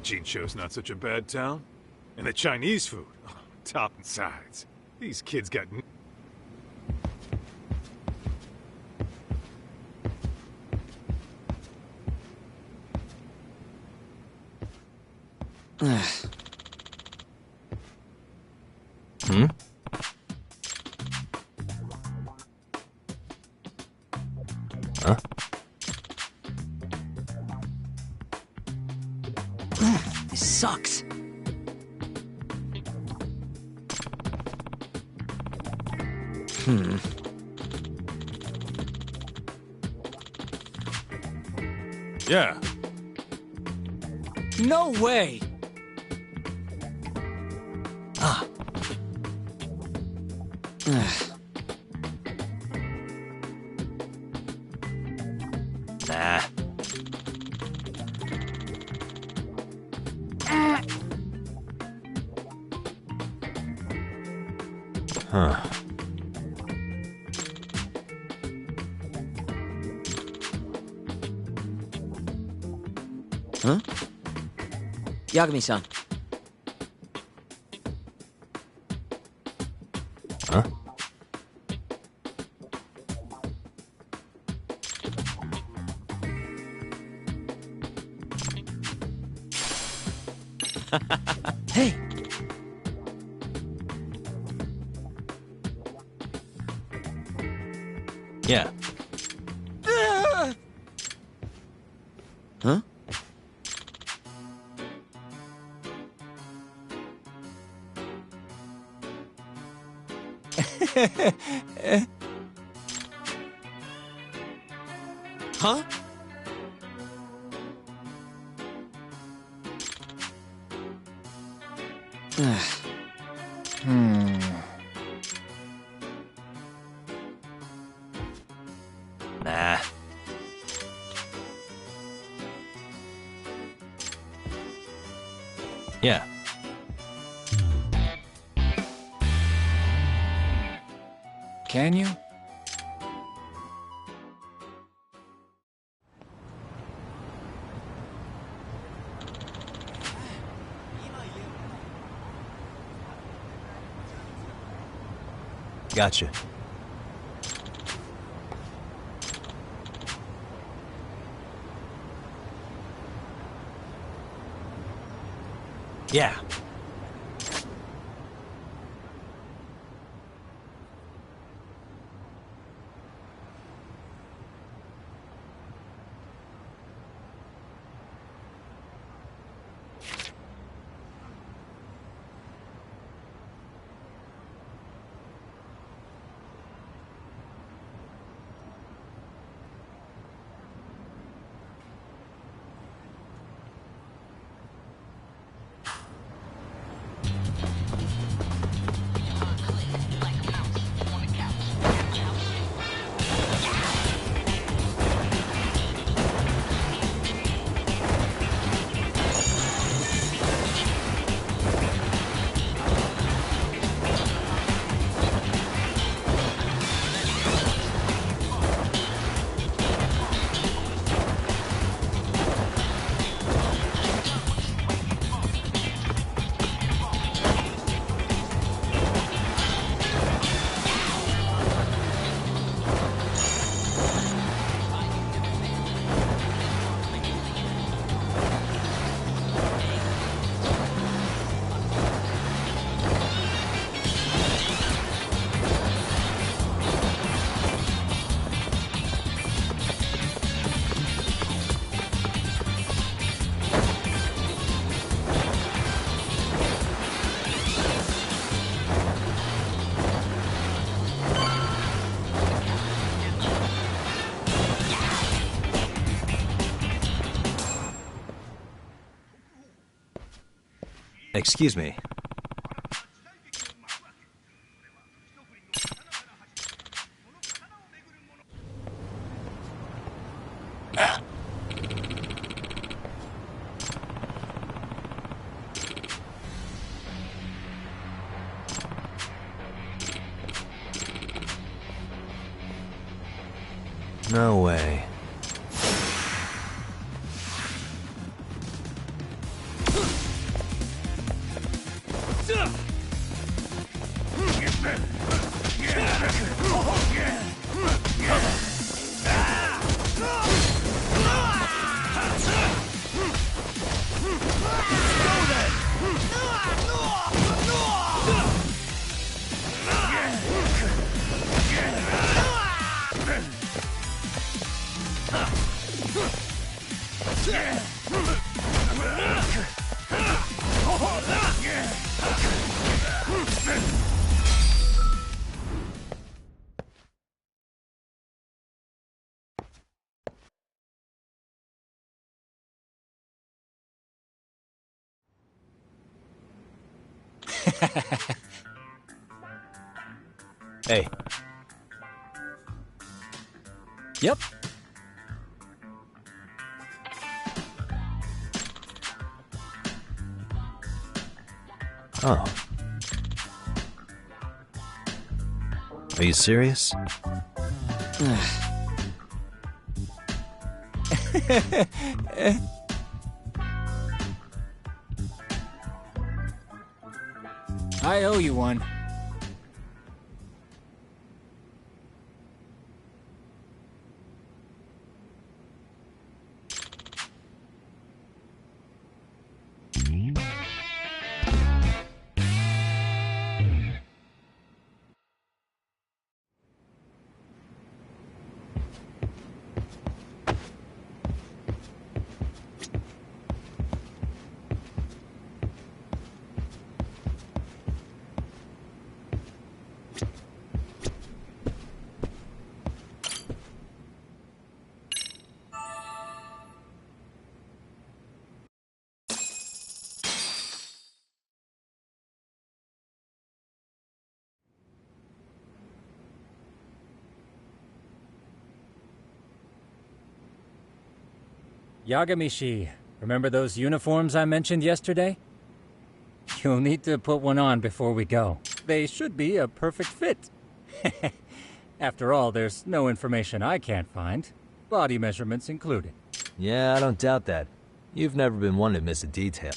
Jincho's not such a bad town. And the Chinese food, oh, top and sides. These kids got... Hmm? Huh? This sucks. Yeah. No way! Ah. Nah. Huh. Huh? Yagami-san. Huh? Hey! Yeah. Huh? Huh? Nah. Yeah. Can you? Gotcha. Yeah. Excuse me. No way. Hey, Yep. oh. Are you serious? I owe you one. Yagamishi, remember those uniforms I mentioned yesterday? You'll need to put one on before we go. They should be a perfect fit. After all, there's no information I can't find, body measurements included. Yeah, I don't doubt that. You've never been one to miss a detail.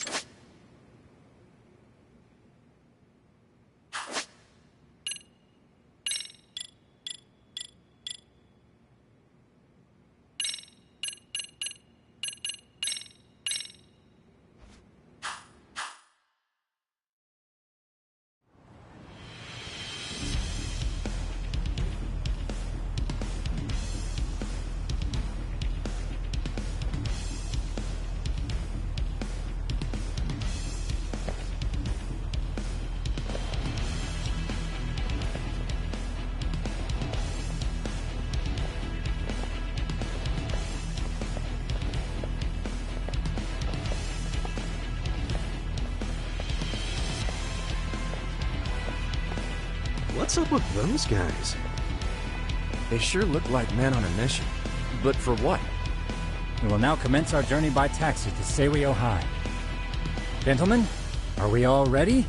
What's up with those guys? They sure look like men on a mission. But for what? We will now commence our journey by taxi to Seiwyo High. Gentlemen, are we all ready?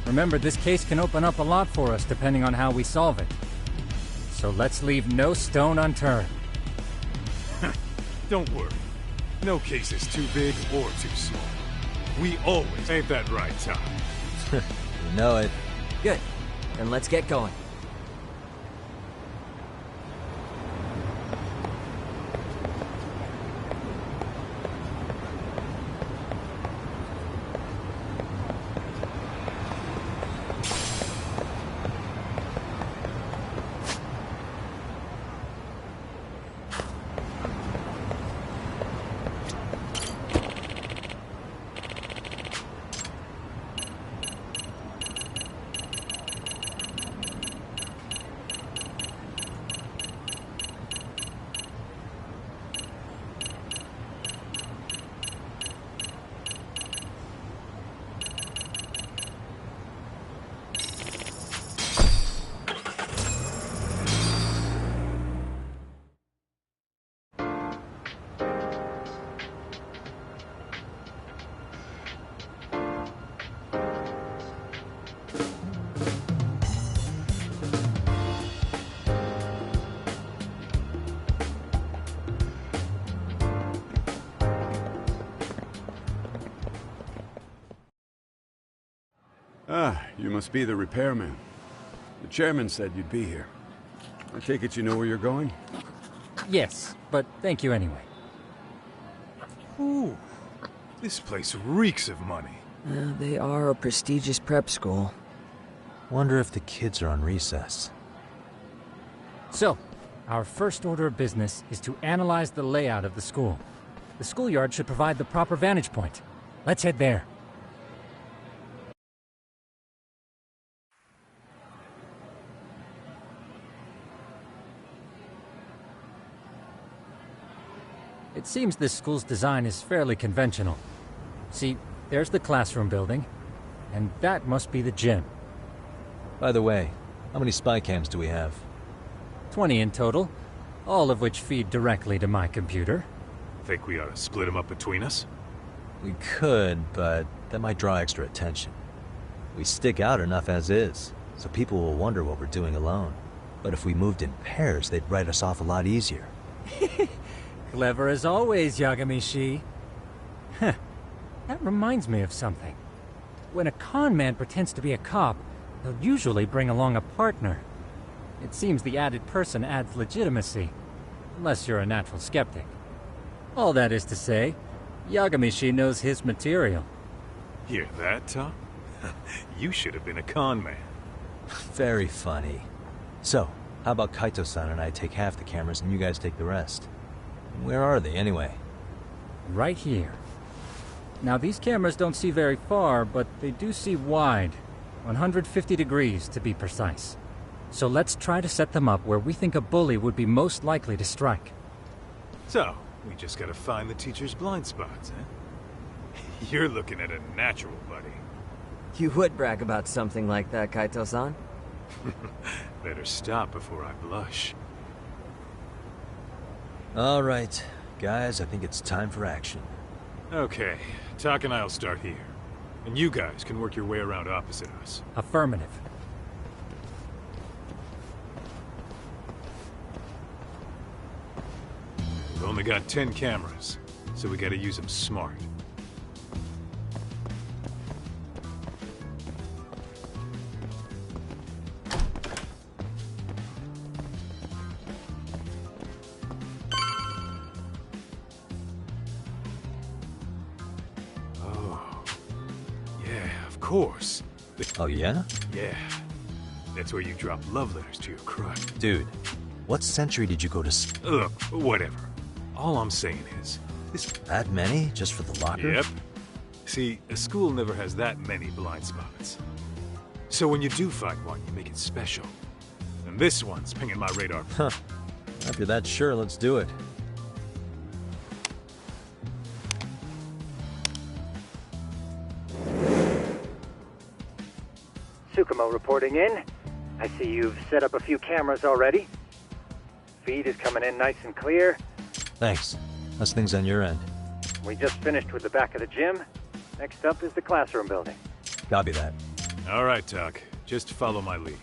Remember, this case can open up a lot for us depending on how we solve it. So let's leave no stone unturned. Don't worry. No case is too big or too small. We always ain't that right, Tom. You know it. Good. Then let's get going. Ah, you must be the repairman. The chairman said you'd be here. I take it you know where you're going? Yes, but thank you anyway. Ooh, this place reeks of money. They are a prestigious prep school. Wonder if the kids are on recess. So, our first order of business is to analyze the layout of the school. The schoolyard should provide the proper vantage point. Let's head there. It seems this school's design is fairly conventional. See, there's the classroom building, and that must be the gym. By the way, how many spy cams do we have? 20 in total, all of which feed directly to my computer. Think we ought to split them up between us? We could, but that might draw extra attention. We stick out enough as is, so people will wonder what we're doing alone. But if we moved in pairs, they'd write us off a lot easier. Clever as always, Yagami-shi. Huh. That reminds me of something. When a con man pretends to be a cop, they'll usually bring along a partner. It seems the added person adds legitimacy, unless you're a natural skeptic. All that is to say, Yagami-shi knows his material. Hear that, Tom? You should have been a con man. Very funny. So, how about Kaito-san and I take half the cameras and you guys take the rest? Where are they, anyway? Right here. Now, these cameras don't see very far, but they do see wide. 150 degrees, to be precise. So let's try to set them up where we think a bully would be most likely to strike. So, we just gotta find the teacher's blind spots, eh? You're looking at a natural, buddy. You would brag about something like that, Kaito-san. Better stop before I blush. All right, guys, I think it's time for action. Okay, Tak and I'll start here. And you guys can work your way around opposite us. Affirmative. We've only got 10 cameras, so we gotta use them smart. Of course. Oh, yeah? Yeah. That's where you drop love letters to your crush. Dude, what century did you go to Look, whatever. All I'm saying is, that many? Just for the locker? Yep. See, a school never has that many blind spots. So when you do find one, you make it special. And this one's pinging my radar. Huh. If you're that sure, let's do it. Tsukumo reporting in. I see you've set up a few cameras already. Feed is coming in nice and clear. Thanks. How's things on your end? We just finished with the back of the gym. Next up is the classroom building. Copy that. All right, Tak. Just follow my lead.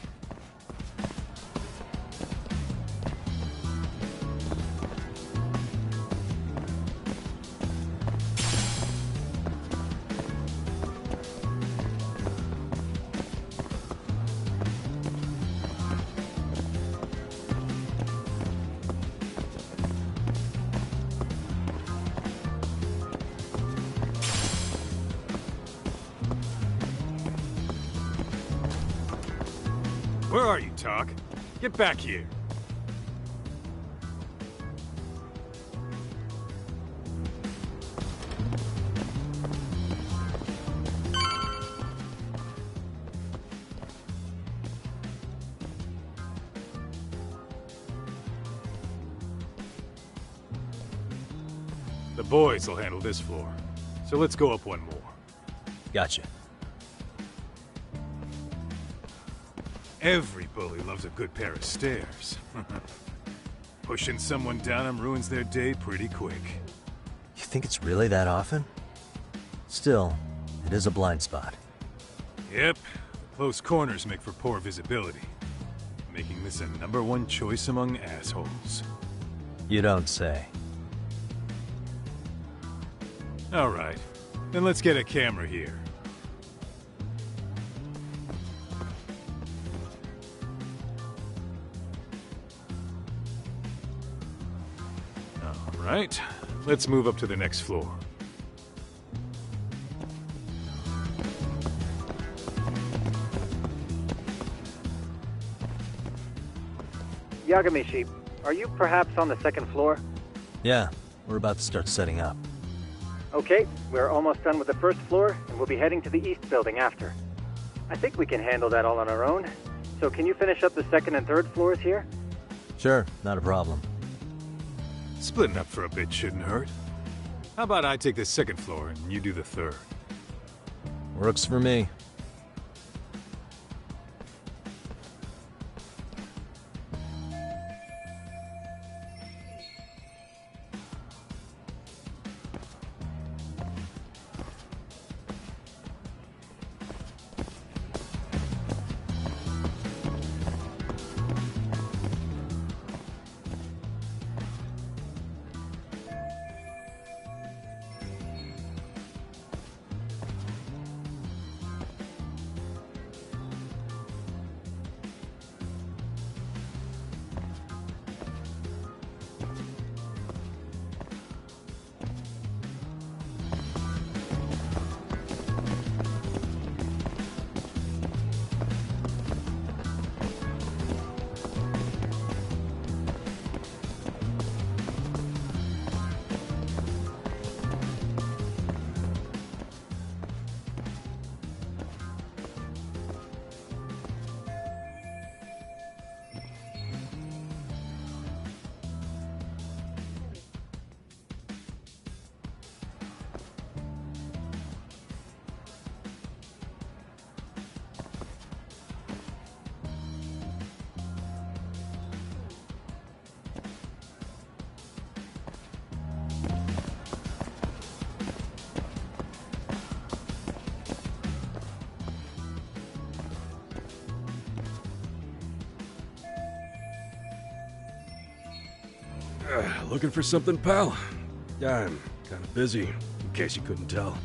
Where are you, Tak? Get back here. The boys will handle this floor. So let's go up one more. Gotcha. Every bully loves a good pair of stairs. Pushing someone down them ruins their day pretty quick. You think it's really that often? Still, it is a blind spot. Yep, close corners make for poor visibility, making this a #1 choice among assholes. You don't say. All right, then let's get a camera here. All right, let's move up to the next floor. Yagami-shi, are you perhaps on the second floor? Yeah, we're about to start setting up. Okay, we're almost done with the first floor, and we'll be heading to the east building after. I think we can handle that all on our own. So can you finish up the second and third floors here? Sure, not a problem. Splitting up for a bit shouldn't hurt. How about I take the second floor and you do the third? Works for me. Looking for something, pal? Yeah, I'm kind of busy, in case you couldn't tell.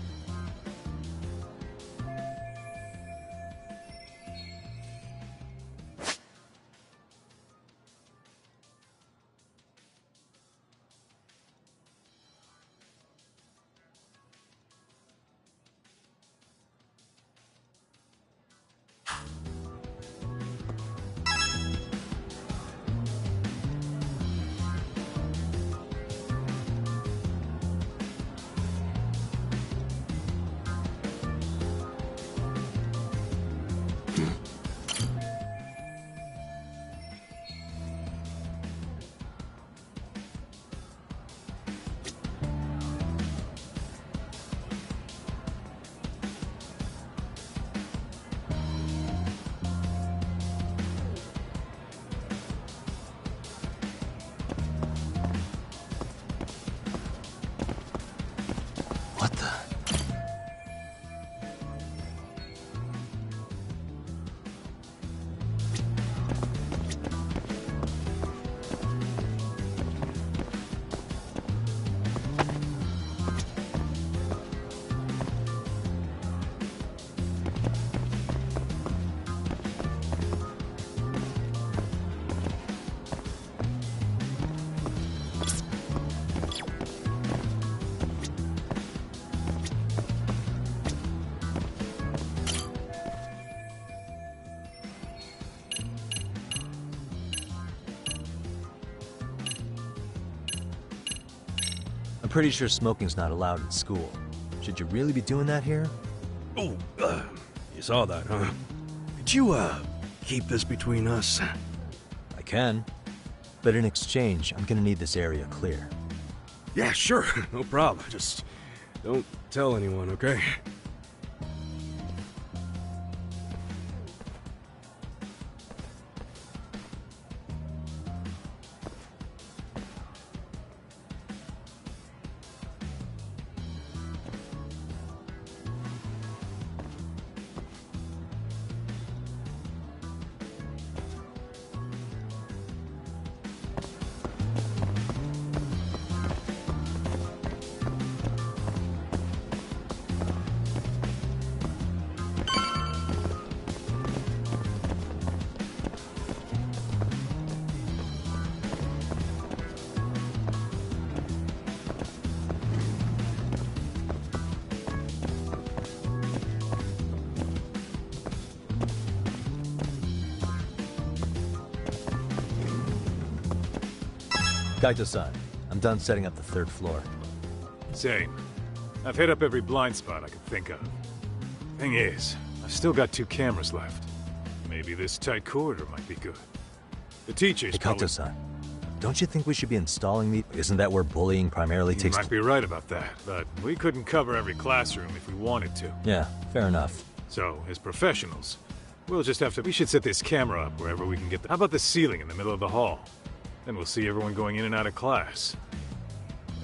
What the? I'm pretty sure smoking's not allowed in school. Should you really be doing that here? Oh, you saw that, huh? Could you, keep this between us? I can. But in exchange, I'm gonna need this area clear. Yeah, sure. No problem. Just don't tell anyone, okay? Kaito-san, I'm done setting up the third floor. Same. I've hit up every blind spot I could think of. Thing is, I've still got 2 cameras left. Maybe this tight corridor might be good. The teachers Hey, Kaito-san, don't you think we should be installing the... Isn't that where bullying primarily You takes... might be right about that, but we couldn't cover every classroom if we wanted to. Yeah, fair enough. So, as professionals, we'll just have to... We should set this camera up wherever we can get the... How about the ceiling in the middle of the hall? Then we'll see everyone going in and out of class.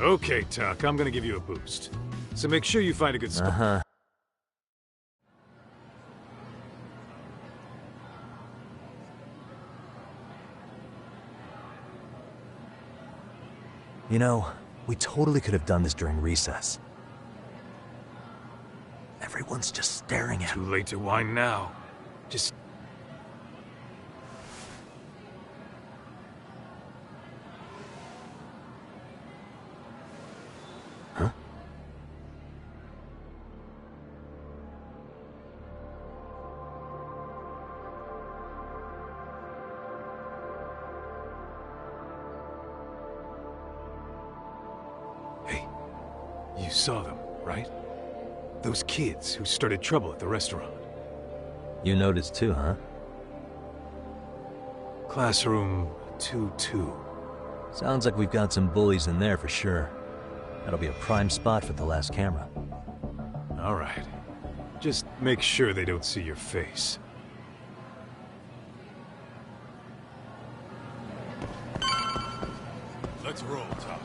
Okay, Tuck, I'm gonna give you a boost. So make sure you find a good spot. Uh-huh. You know, we totally could have done this during recess. Everyone's just staring at... Too late to whine now. Just... Huh? Hey, you saw them, right? Those kids who started trouble at the restaurant. You noticed too, huh? Classroom 2-2. Sounds like we've got some bullies in there for sure. That'll be a prime spot for the last camera. All right. Just make sure they don't see your face. Let's roll, Tuck.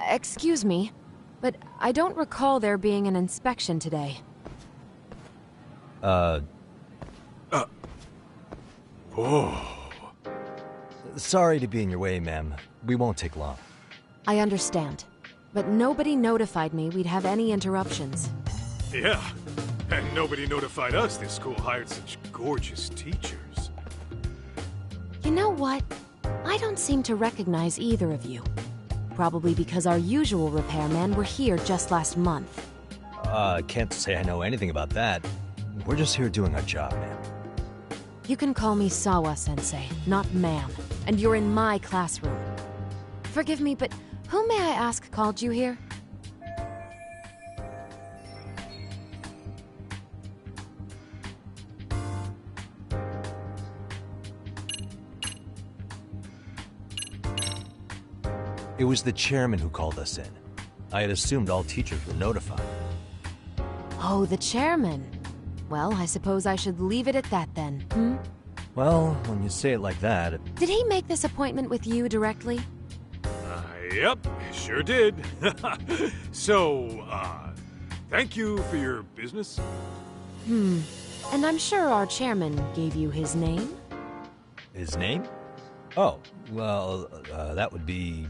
Excuse me, but I don't recall there being an inspection today. Whoa. Sorry to be in your way, ma'am. We won't take long. I understand, but nobody notified me we'd have any interruptions. Yeah, and nobody notified us this school hired such gorgeous teachers. You know what? I don't seem to recognize either of you. Probably because our usual repairmen were here just last month. Can't say I know anything about that. We're just here doing our job, ma'am. You can call me Sawa-sensei, not ma'am, and you're in my classroom. Forgive me, but who may I ask called you here? It was the chairman who called us in. I had assumed all teachers were notified. Oh, the chairman. Well, I suppose I should leave it at that then, hmm? Well, when you say it like that... Did he make this appointment with you directly? Yep, sure did. So, thank you for your business. And I'm sure our chairman gave you his name? His name? Oh, well, that would be...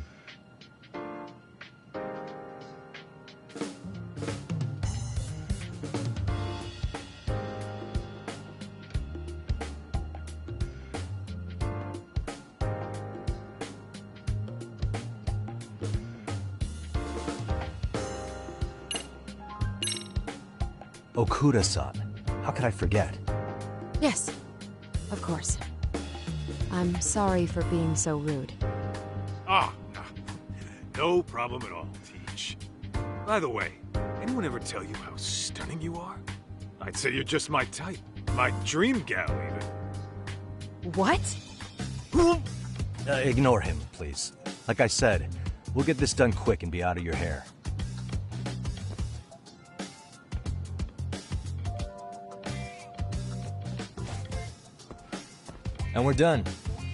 Okuda-san. How could I forget? Yes, of course. I'm sorry for being so rude. No problem at all, Teach. By the way, anyone ever tell you how stunning you are? I'd say you're just my type. My dream gal, even. What? Ignore him, please. Like I said, we'll get this done quick and be out of your hair. And we're done.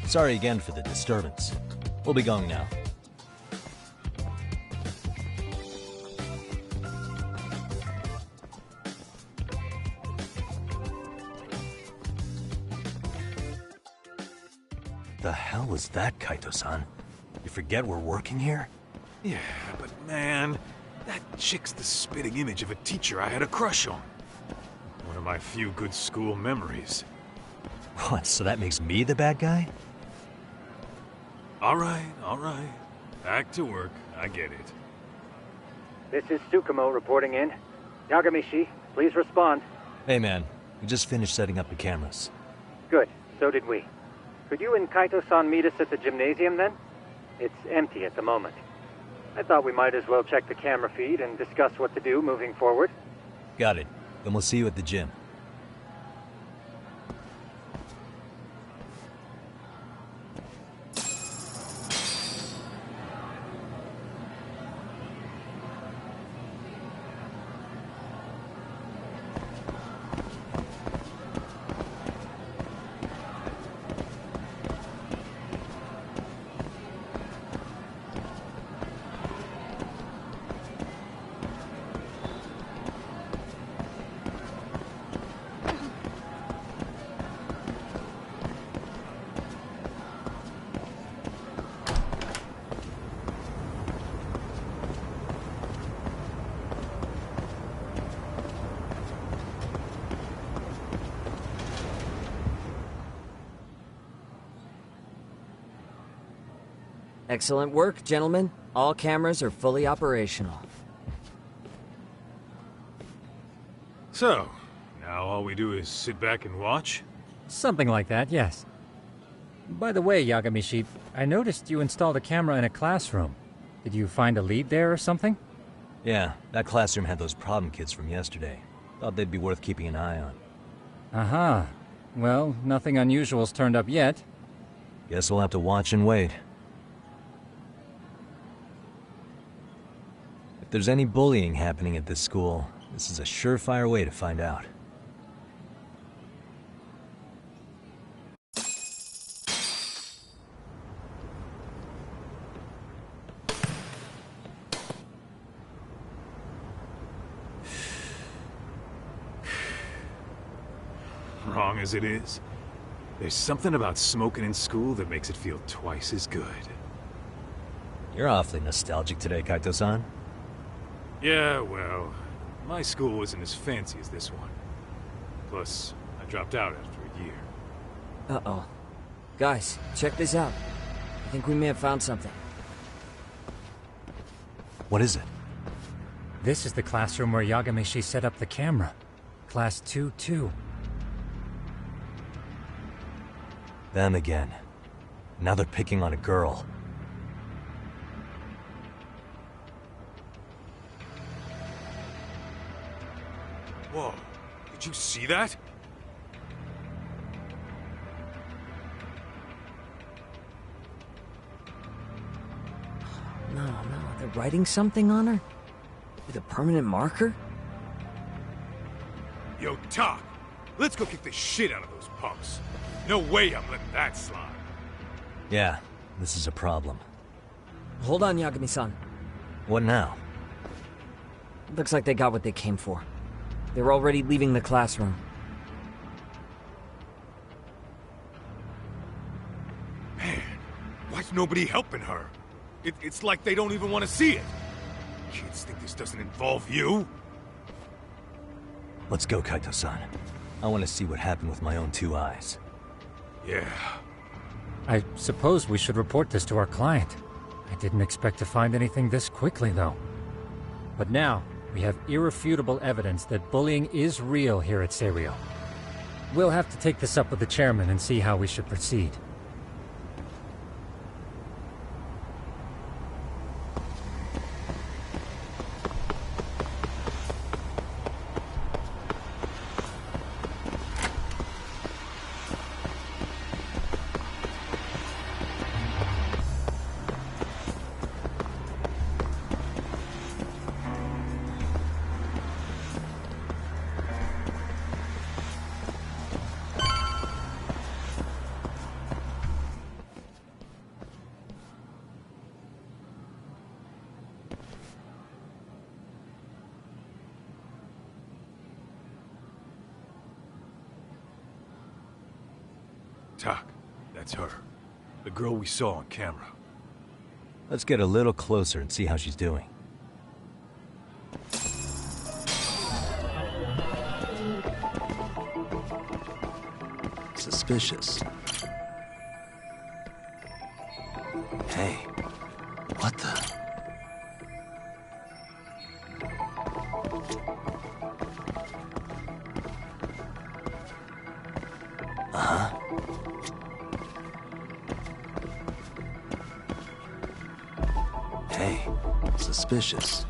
Sorry again for the disturbance. We'll be going now. The hell was that, Kaito-san? You forget we're working here? Yeah, but man, that chick's the spitting image of a teacher I had a crush on. One of my few good school memories. What, so that makes me the bad guy? All right. Back to work. I get it. This is Tsukumo reporting in. Yagamishi, please respond. Hey man, we just finished setting up the cameras. Good, so did we. Could you and Kaito-san meet us at the gymnasium then? It's empty at the moment. I thought we might as well check the camera feed and discuss what to do moving forward. Got it. Then we'll see you at the gym. Excellent work, gentlemen. All cameras are fully operational. So, now all we do is sit back and watch? Something like that, yes. By the way, Yagamishi, I noticed you installed a camera in a classroom. Did you find a lead there or something? Yeah, that classroom had those problem kids from yesterday. Thought they'd be worth keeping an eye on. Aha. Well, nothing unusual's turned up yet. Guess we'll have to watch and wait. If there's any bullying happening at this school, this is a surefire way to find out. as it is, there's something about smoking in school that makes it feel twice as good. You're awfully nostalgic today, Kaito-san. Yeah, well, my school wasn't as fancy as this one. Plus, I dropped out after a year. Uh-oh. Guys, check this out. I think we may have found something. What is it? This is the classroom where Yagamishi set up the camera. Class 2-2. Them again. Now they're picking on a girl. Whoa, did you see that? No, they're writing something on her? With a permanent marker? Yo, Talk, let's go kick the shit out of those punks. No way I'm letting that slide. Yeah, this is a problem. Hold on, Yagami-san. What now? Looks like they got what they came for. They're already leaving the classroom. Man, why's nobody helping her? It's like they don't even want to see it. Kids think this doesn't involve you? Let's go, Kaito-san. I want to see what happened with my own 2 eyes. Yeah. I suppose we should report this to our client. I didn't expect to find anything this quickly, though. But now, we have irrefutable evidence that bullying is real here at Serio. We'll have to take this up with the chairman and see how we should proceed. Talk, that's her. The girl we saw on camera. Let's get a little closer and see how she's doing. Suspicious. Hey, what the? Uh-huh. Hey, suspicious.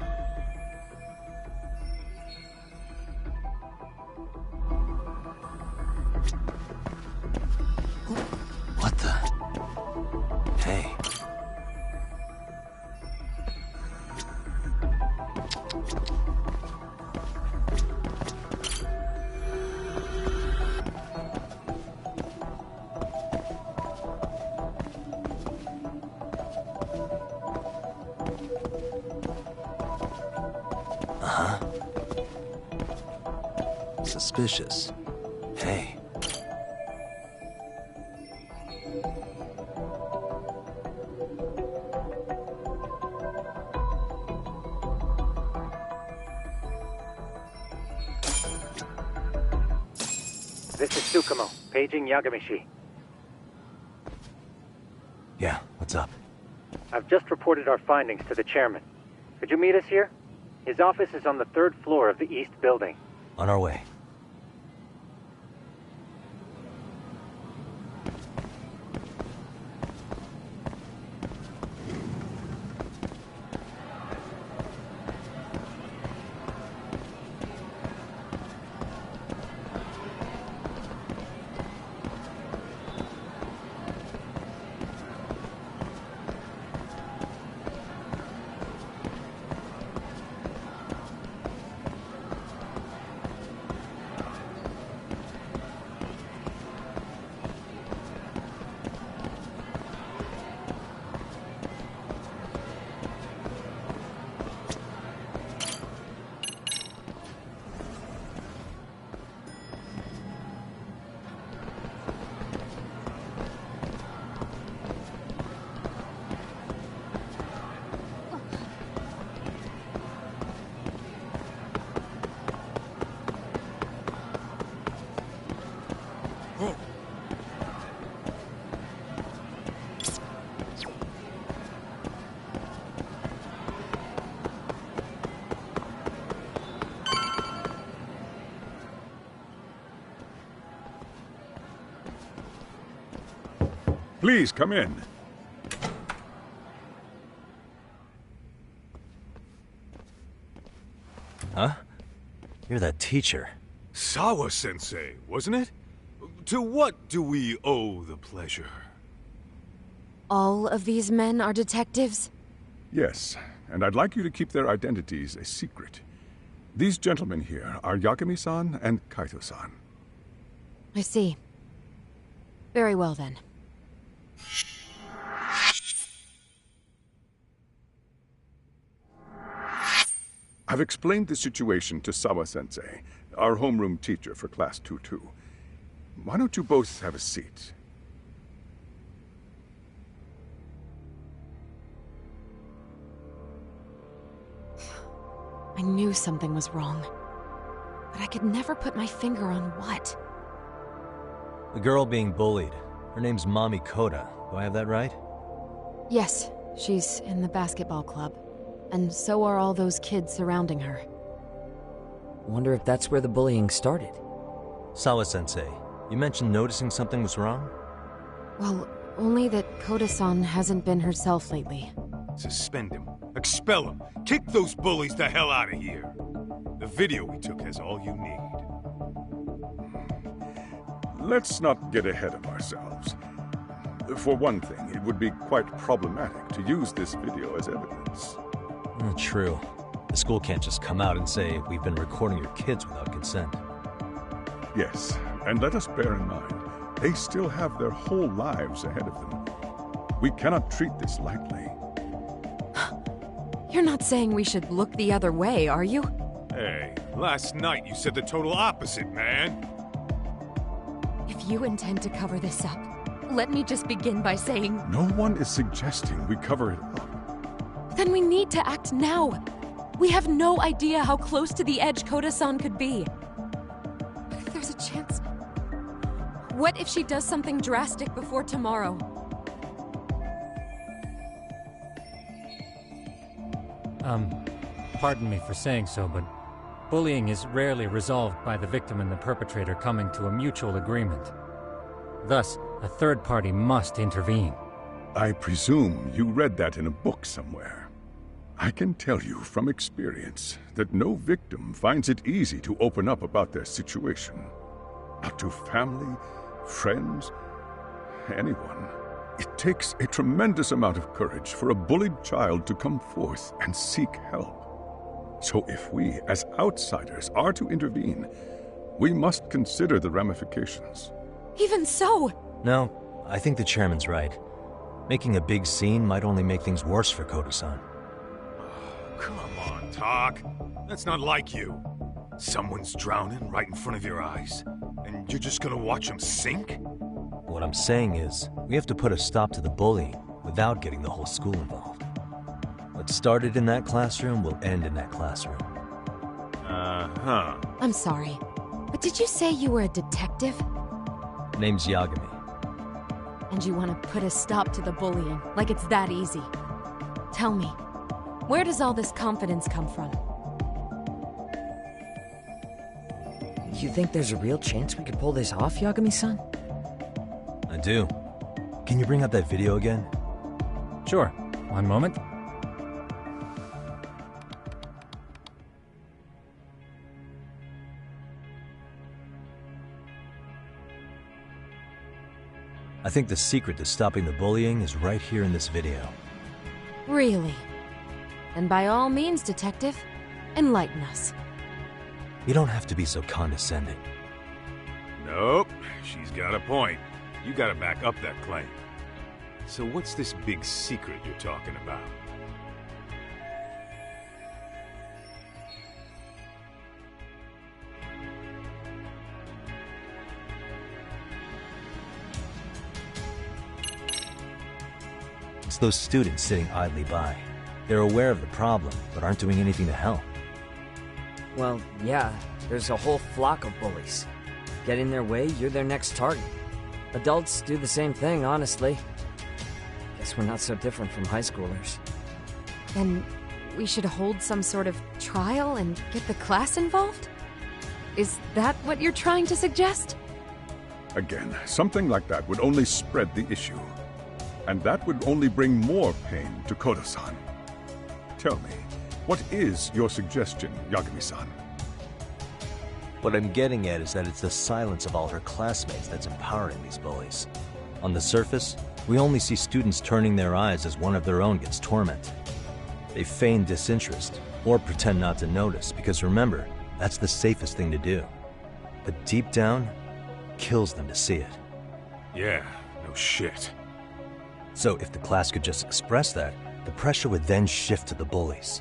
What the? Hey. Uh-huh. Suspicious. Hey. This is Tsukumo, paging Yagamishi. Yeah, what's up? I've just reported our findings to the chairman. Could you meet us here? His office is on the 3rd floor of the East Building. On our way. Please, come in. Huh? You're that teacher. Sawa-sensei, wasn't it? To what do we owe the pleasure? All of these men are detectives? Yes, and I'd like you to keep their identities a secret. These gentlemen here are Yagami-san and Kaito-san. I see. Very well, then. I've explained the situation to Sawa-sensei, our homeroom teacher for Class 2-2. Why don't you both have a seat? I knew something was wrong, but I could never put my finger on what. The girl being bullied. Her name's Mami Koda. Do I have that right? Yes, she's in the basketball club. And so are all those kids surrounding her. Wonder if that's where the bullying started. Sawa-sensei, you mentioned noticing something was wrong? Well, only that Koda-san hasn't been herself lately. Suspend him. Expel him. Kick those bullies the hell out of here. The video we took has all you need. Let's not get ahead of ourselves. For one thing, it would be quite problematic to use this video as evidence. True. The school can't just come out and say, we've been recording your kids without consent. Yes, and let us bear in mind, they still have their whole lives ahead of them. We cannot treat this lightly. You're not saying we should look the other way, are you? Hey, last night you said the total opposite, man. If you intend to cover this up, let me just begin by saying... No one is suggesting we cover it up. Then we need to act now. We have no idea how close to the edge Koda-san could be. What if there's a chance? What if she does something drastic before tomorrow? Pardon me for saying so, but bullying is rarely resolved by the victim and the perpetrator coming to a mutual agreement. Thus, a third party must intervene. I presume you read that in a book somewhere. I can tell you from experience that no victim finds it easy to open up about their situation. Not to family, friends, anyone. It takes a tremendous amount of courage for a bullied child to come forth and seek help. So if we, as outsiders, are to intervene, we must consider the ramifications. Even so! No, I think the chairman's right. Making a big scene might only make things worse for Koda-san. Come on, Talk. That's not like you. Someone's drowning right in front of your eyes, and you're just gonna watch him sink? What I'm saying is, we have to put a stop to the bullying without getting the whole school involved. What started in that classroom will end in that classroom. Uh-huh. I'm sorry, but did you say you were a detective? Name's Yagami. And you want to put a stop to the bullying, like it's that easy. Tell me, where does all this confidence come from? You think there's a real chance we could pull this off, Yagami-san? I do. Can you bring up that video again? Sure. One moment. I think the secret to stopping the bullying is right here in this video. Really? And by all means, detective, enlighten us. You don't have to be so condescending. Nope, she's got a point. You gotta back up that claim. So what's this big secret you're talking about? It's those students sitting idly by. They're aware of the problem, but aren't doing anything to help. Well, yeah, there's a whole flock of bullies. Get in their way, you're their next target. Adults do the same thing, honestly. Guess we're not so different from high schoolers. Then we should hold some sort of trial and get the class involved? Is that what you're trying to suggest? Again, something like that would only spread the issue. And that would only bring more pain to Kodo-san. Tell me, what is your suggestion, Yagami-san? What I'm getting at is that it's the silence of all her classmates that's empowering these bullies. On the surface, we only see students turning their eyes as one of their own gets tormented. They feign disinterest, or pretend not to notice, because remember, that's the safest thing to do. But deep down, it kills them to see it. Yeah, no shit. So if the class could just express that, the pressure would then shift to the bullies.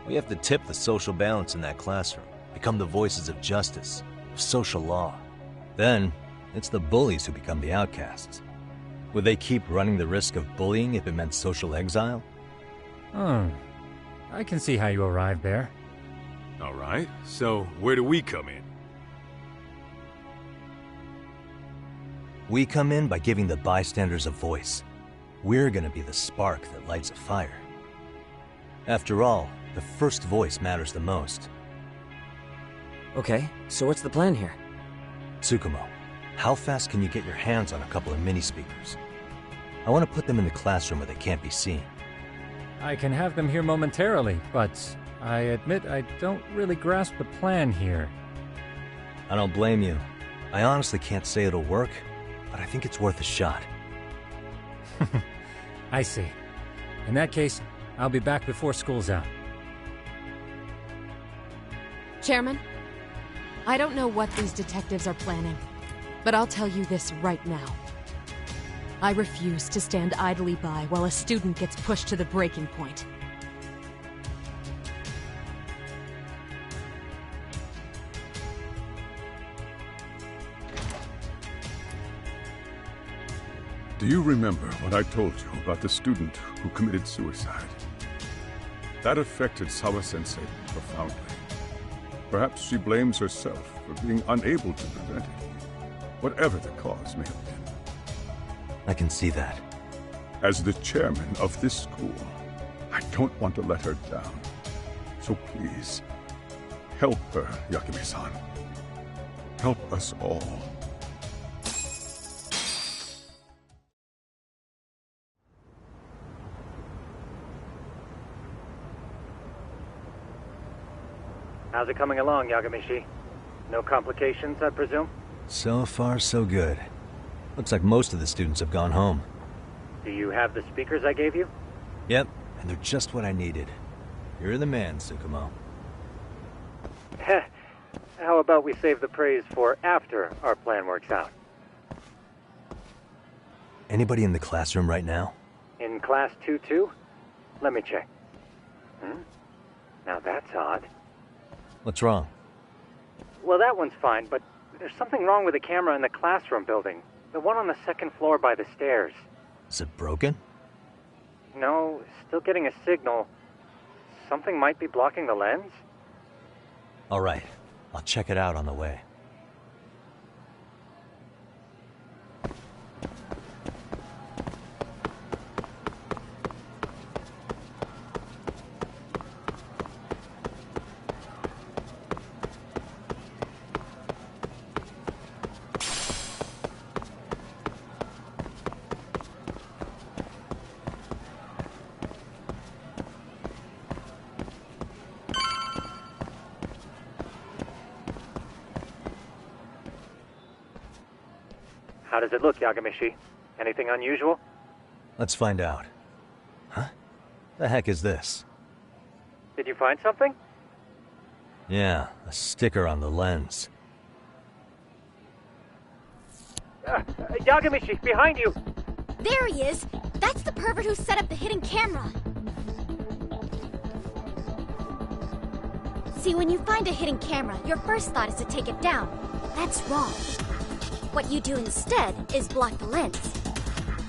We have to tip the social balance in that classroom, become the voices of justice, of social law. Then, it's the bullies who become the outcasts. Would they keep running the risk of bullying if it meant social exile? I can see how you arrived there. All right, so where do we come in? We come in by giving the bystanders a voice. We're gonna be the spark that lights a fire. After all, the first voice matters the most. Okay, so what's the plan here? Tsukumo, how fast can you get your hands on a couple of mini-speakers? I want to put them in the classroom where they can't be seen. I can have them here momentarily, but I admit I don't really grasp the plan here. I don't blame you. I honestly can't say it'll work, but I think it's worth a shot. I see. In that case, I'll be back before school's out. Chairman, I don't know what these detectives are planning, but I'll tell you this right now. I refuse to stand idly by while a student gets pushed to the breaking point. Do you remember what I told you about the student who committed suicide? That affected Sawa-sensei profoundly. Perhaps she blames herself for being unable to prevent it, whatever the cause may have been. I can see that. As the chairman of this school, I don't want to let her down. So please, help her, Yagami-san. Help us all. How's it coming along, Yagami-shi? No complications, I presume? So far, so good. Looks like most of the students have gone home. Do you have the speakers I gave you? Yep, and they're just what I needed. You're the man, Tsukumo. How about we save the praise for after our plan works out? Anybody in the classroom right now? In class 2-2? Let me check. Now that's odd. What's wrong? Well, that one's fine, but there's something wrong with the camera in the classroom building. The one on the second floor by the stairs. Is it broken? No, still getting a signal. Something might be blocking the lens? All right, I'll check it out on the way. How does it look, Yagami-shi? Anything unusual? Let's find out. Huh? The heck is this? Did you find something? Yeah, a sticker on the lens. Yagami-shi, behind you! There he is! That's the pervert who set up the hidden camera! See, when you find a hidden camera, your first thought is to take it down. That's wrong. What you do instead is block the lens.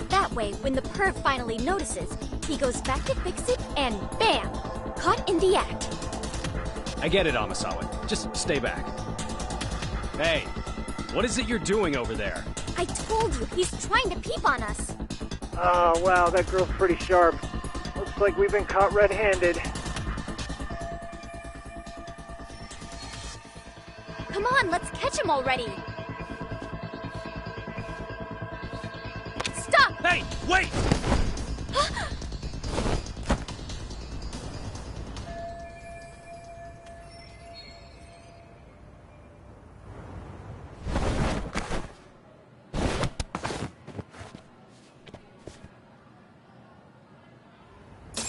That way, when the perv finally notices, he goes back to fix it and bam! Caught in the act. I get it, Amasawa. Just stay back. Hey, what is it you're doing over there? I told you, he's trying to peep on us. Oh, wow, that girl's pretty sharp. Looks like we've been caught red-handed. Come on, let's catch him already. Hey, wait!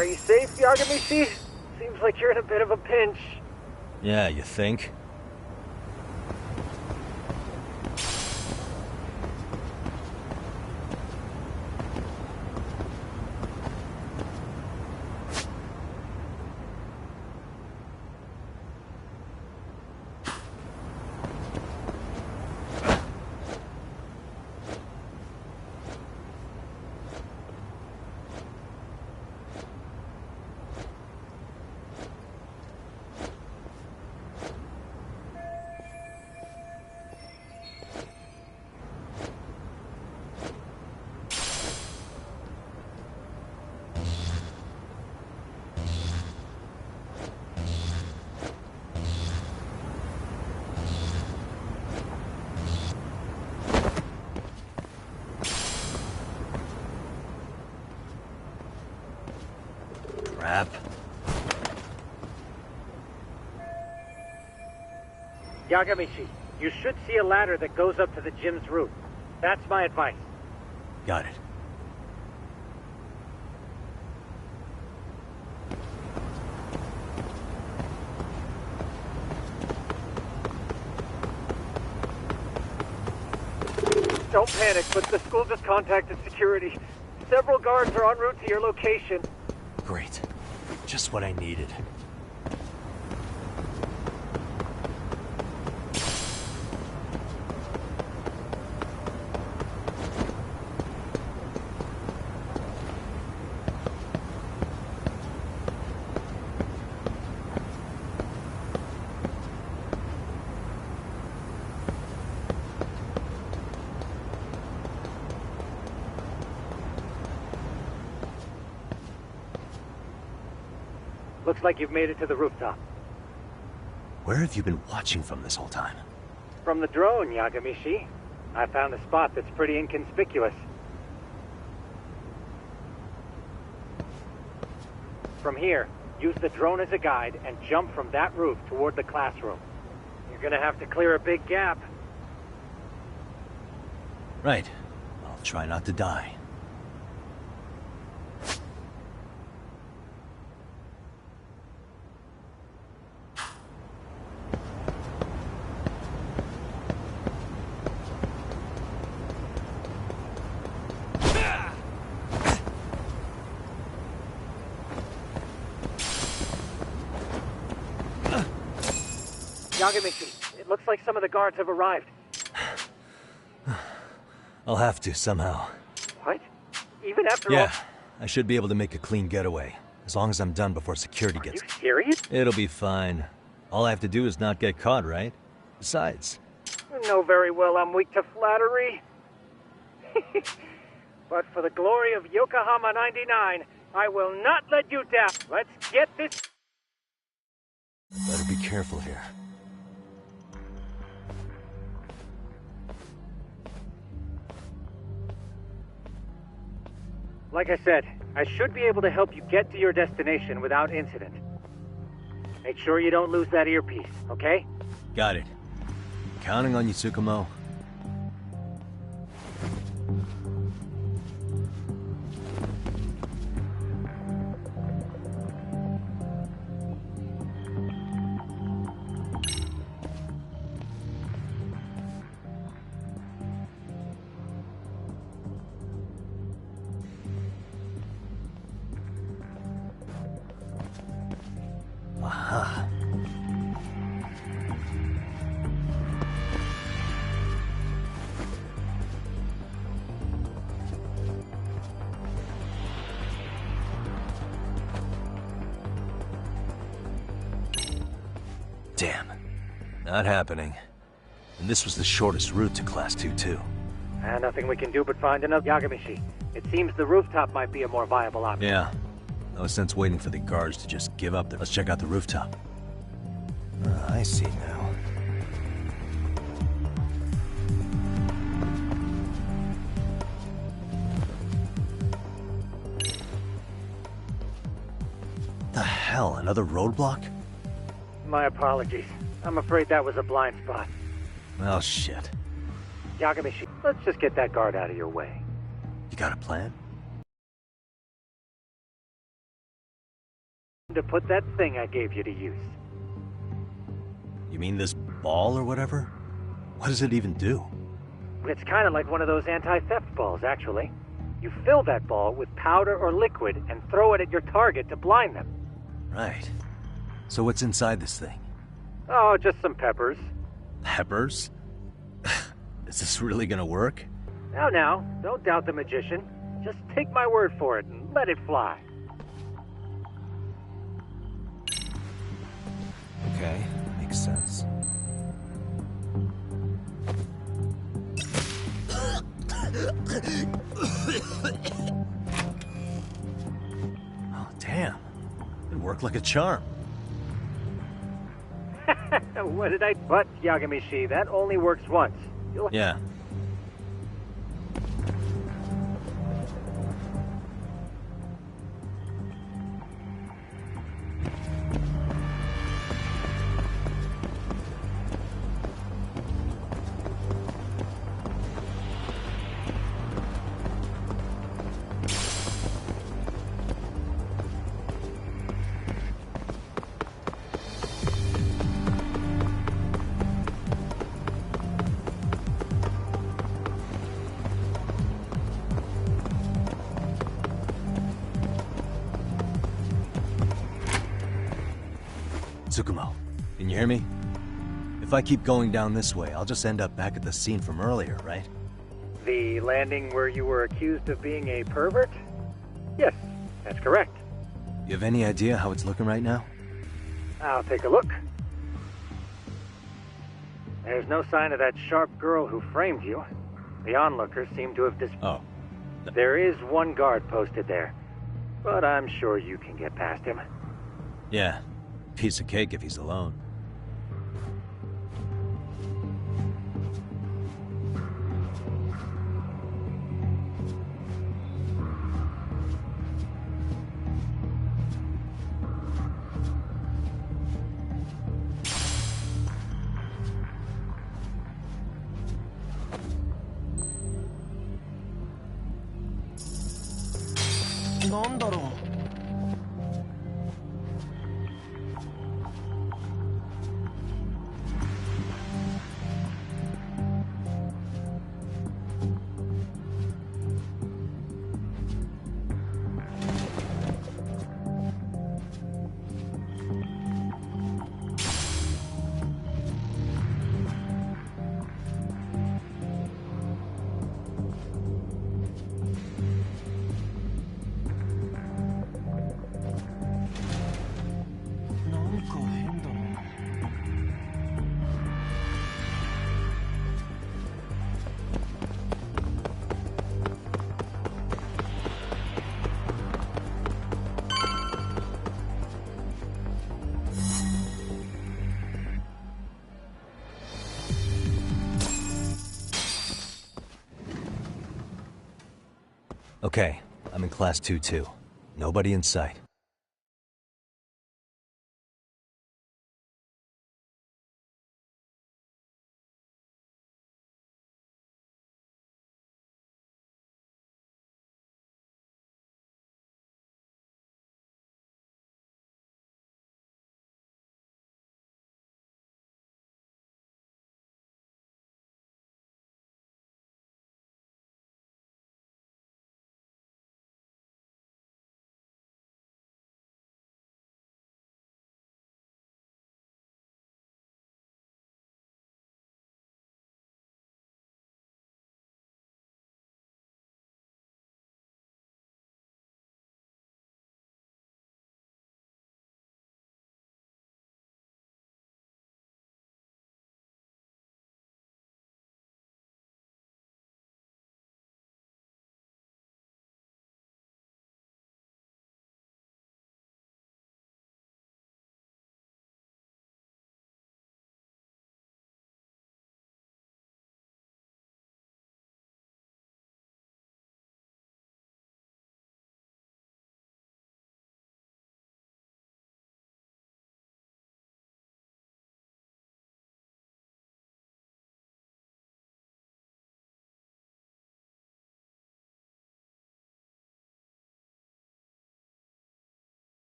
Are you safe, Yagamishi? Seems like you're in a bit of a pinch. Yeah, you think? Crap. Yagamishi, you should see a ladder that goes up to the gym's roof. That's my advice. Got it. Don't panic, but the school just contacted security. Several guards are en route to your location. Great. Just what I needed. Looks like you've made it to the rooftop. Where have you been watching from this whole time? From the drone, Yagamishi. I found a spot that's pretty inconspicuous. From here, use the drone as a guide and jump from that roof toward the classroom. You're gonna have to clear a big gap. Right. I'll try not to die. Yagamishi, it looks like some of the guards have arrived. I'll have to, somehow. What? Even after all... Yeah, I should be able to make a clean getaway, as long as I'm done before security gets... Are you serious? It'll be fine. All I have to do is not get caught, right? Besides... You know very well I'm weak to flattery. But for the glory of Yokohama 99, I will not let you down. Let's get this... Better be careful here. Like I said, I should be able to help you get to your destination without incident. Make sure you don't lose that earpiece, okay? Got it. Counting on you, Tsukumo. Aha. Damn. Not happening. And this was the shortest route to Class 2, too. Nothing we can do but find another Yagamishi. It seems the rooftop might be a more viable option. Yeah. No sense waiting for the guards to just give up. Let's check out the rooftop. I see now. The hell, another roadblock? My apologies. I'm afraid that was a blind spot. Well, shit. Yagamishi, let's just get that guard out of your way. You got a plan? to put that thing I gave you to use. You mean this ball or whatever? What does it even do? It's kind of like one of those anti-theft balls, actually. You fill that ball with powder or liquid and throw it at your target to blind them. Right. So what's inside this thing? Oh, just some peppers. Peppers? Is this really gonna work? Now, don't doubt the magician. Just take my word for it and let it fly. Okay, makes sense. Oh, damn. It worked like a charm. What did I... But, Yagami-shi, that only works once. Yeah. Tsukumo, can you hear me? If I keep going down this way, I'll just end up back at the scene from earlier, right? The landing where you were accused of being a pervert? Yes, that's correct. You have any idea how it's looking right now? I'll take a look. There's no sign of that sharp girl who framed you. The onlookers seem to have Oh. There is one guard posted there, but I'm sure you can get past him. Yeah. Piece of cake if he's alone. Okay, I'm in Class 2-2. Nobody in sight.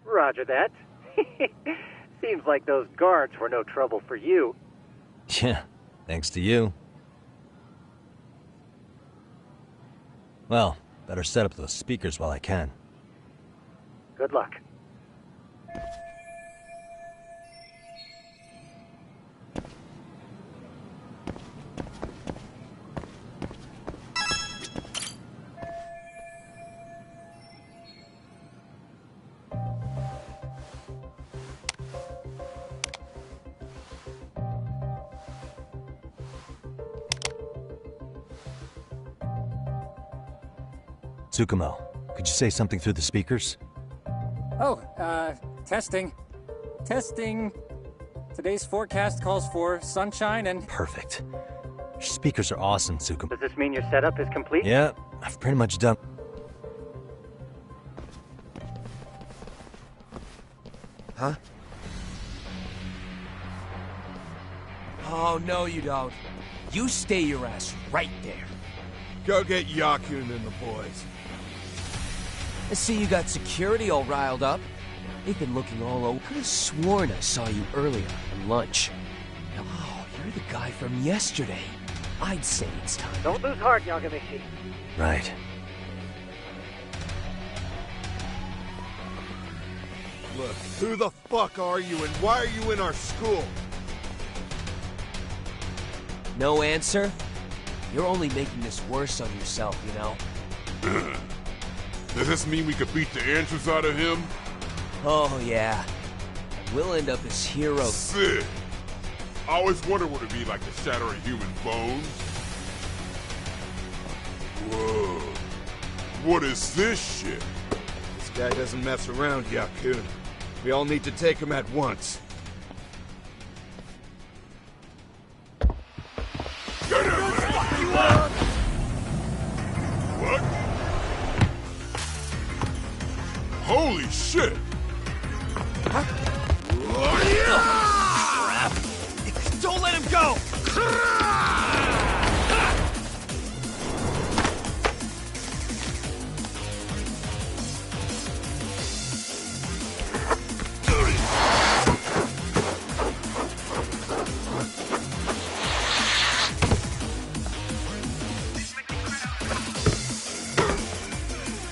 Roger that. Seems like those guards were no trouble for you. Yeah, thanks to you. Well, better set up those speakers while I can. Good luck. Tsukumo, could you say something through the speakers? Oh, testing. Testing. Today's forecast calls for sunshine and... Perfect. Your speakers are awesome, Tsukumo. Does this mean your setup is complete? Yeah, I've pretty much done... Huh? Oh, no you don't. You stay your ass right there. Go get Yakun and the boys. I see you got security all riled up. They've been looking all over. I could have sworn I saw you earlier at lunch. Oh, you're the guy from yesterday. I'd say it's time. Don't lose heart, Yagamishi. Right. Look, who the fuck are you and why are you in our school? No answer? You're only making this worse on yourself, you know? Does this mean we could beat the answers out of him? Oh, yeah. We'll end up as heroes. Sick. I always wondered what it'd be like to shatter a human bone. Whoa. What is this shit? This guy doesn't mess around, Yakun. We all need to take him at once. Get him! Fuck you up! What? Holy shit! Don't let him go!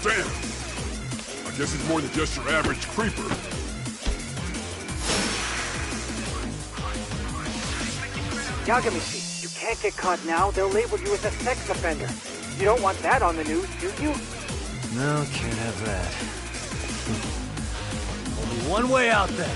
Damn! I guess he's more than just your average creeper. Yagamishi, you can't get caught now. They'll label you as a sex offender. You don't want that on the news, do you? No, can't have that. Only one way out then.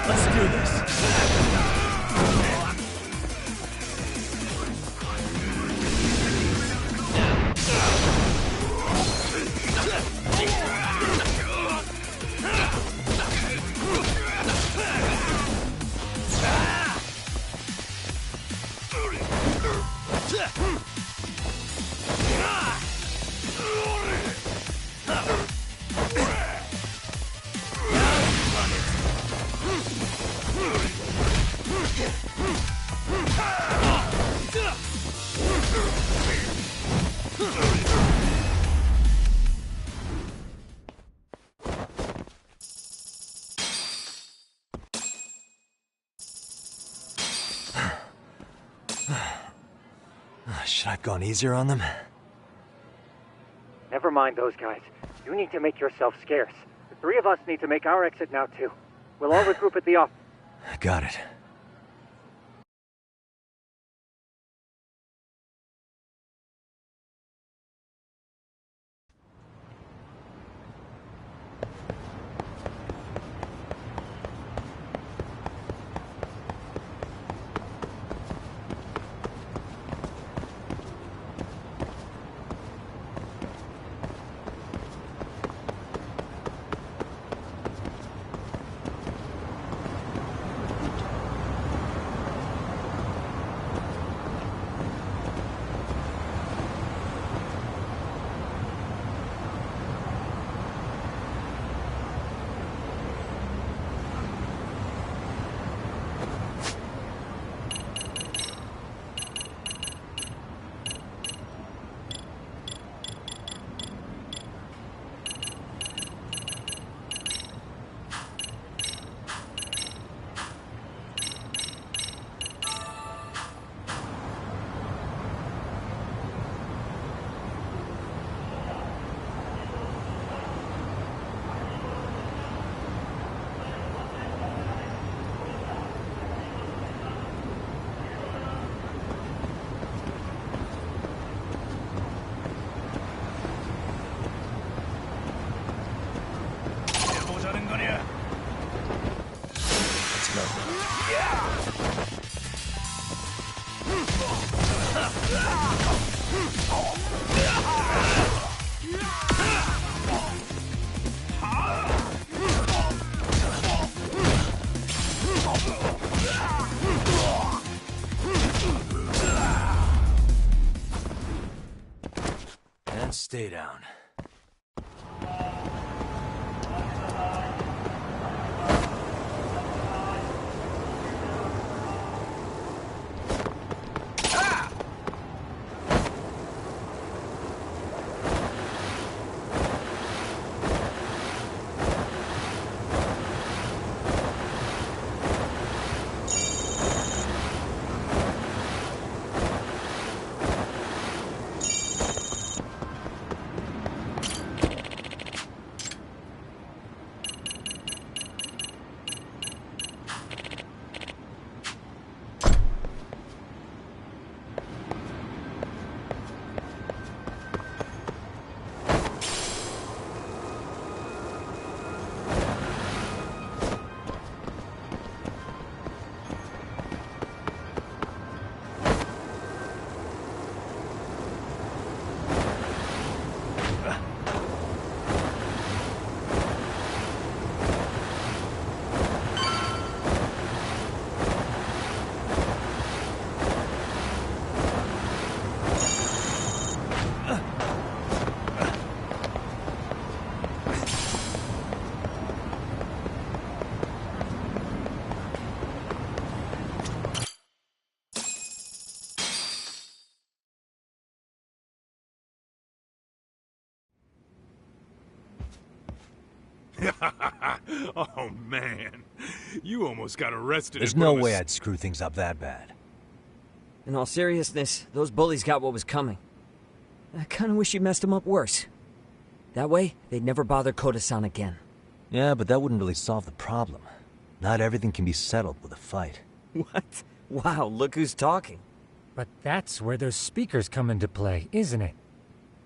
Let's do this. Should I have gone easier on them? Never mind those guys. You need to make yourself scarce. The three of us need to make our exit now, too. We'll all regroup at the office. Got it. And stay down. Oh, man. You almost got arrested. There's no way I'd screw things up that bad. In all seriousness, those bullies got what was coming. I kinda wish you messed them up worse. That way, they'd never bother Koda-san again. Yeah, but that wouldn't really solve the problem. Not everything can be settled with a fight. What? Wow, look who's talking. But that's where those speakers come into play, isn't it?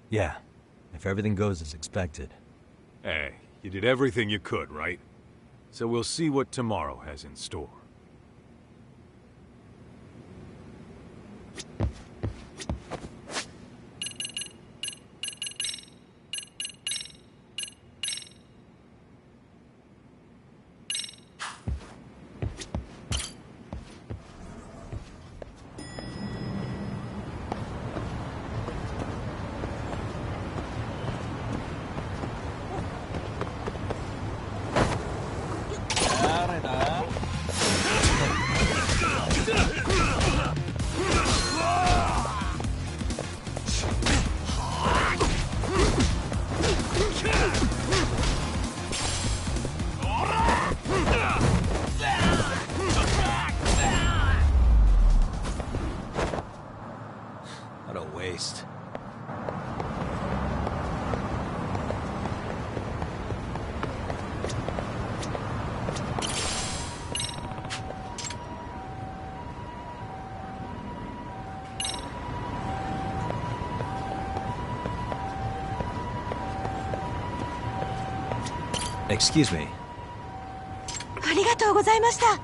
Yeah, if everything goes as expected. Hey, you did everything you could, right? So we'll see what tomorrow has in store. What a waste. Excuse me. ありがとうございました。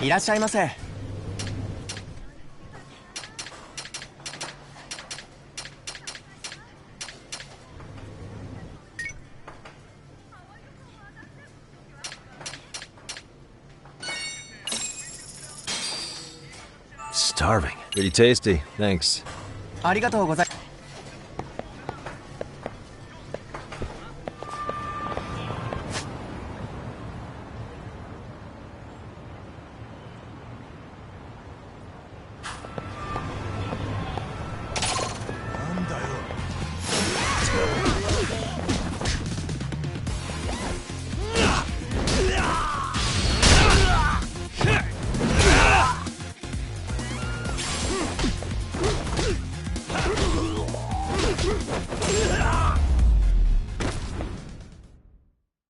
いらっしゃいませ。Starving. Pretty tasty. Thanks. ありがとうございます。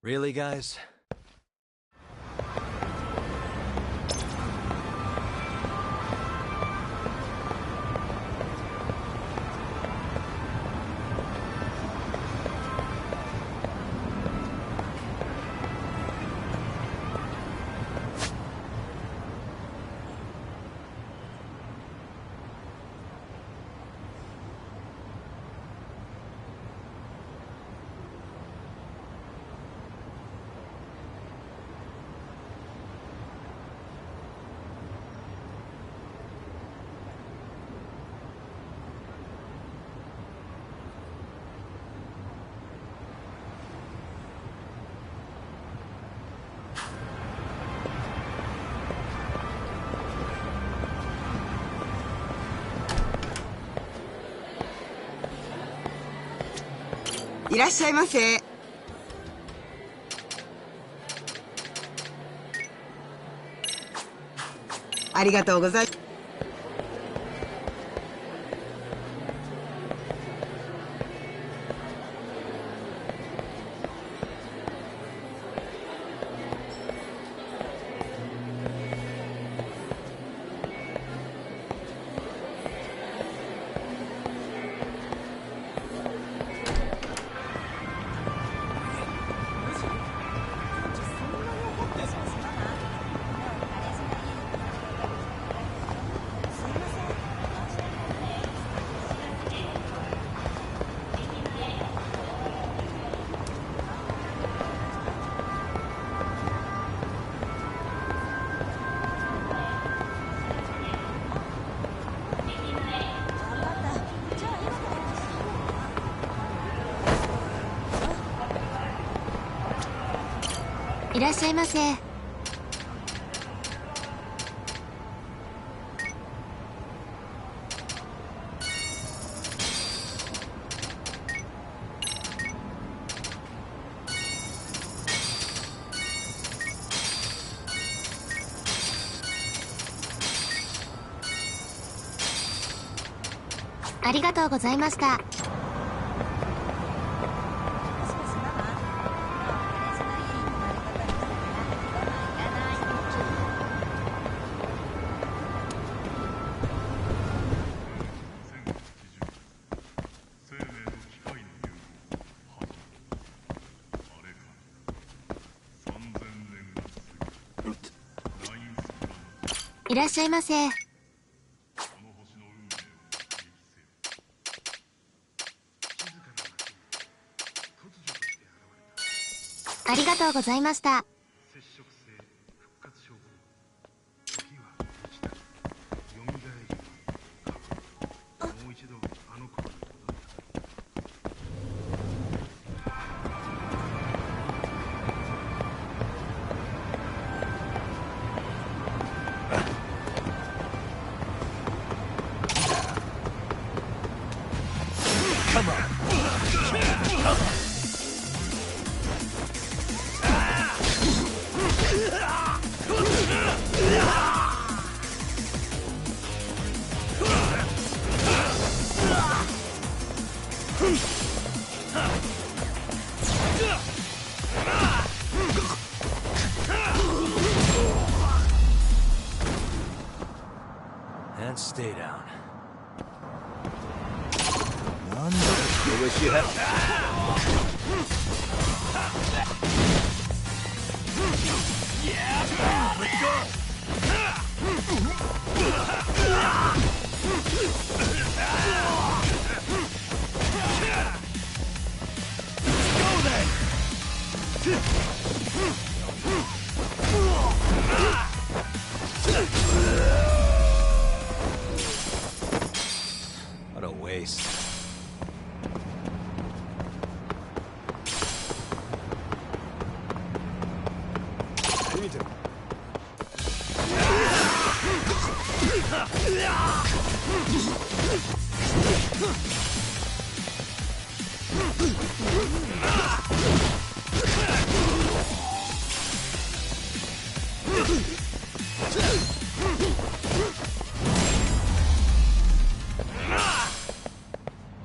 Really, guys?いらっしゃいませ。ありがとうございます。いらっしゃいませ。ありがとうございました。いらっしゃいませ。ありがとうございました。And stay down. None I wish you had. Yeah, let's go. Go then. What a waste.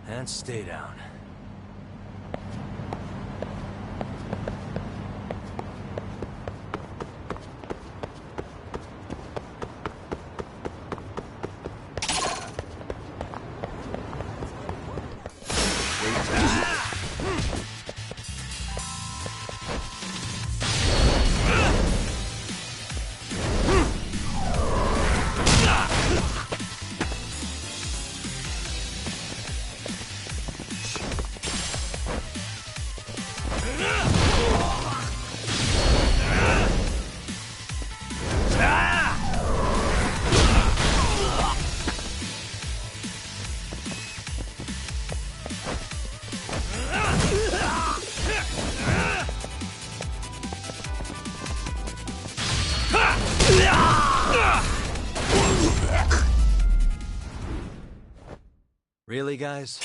And stay down. Really, guys?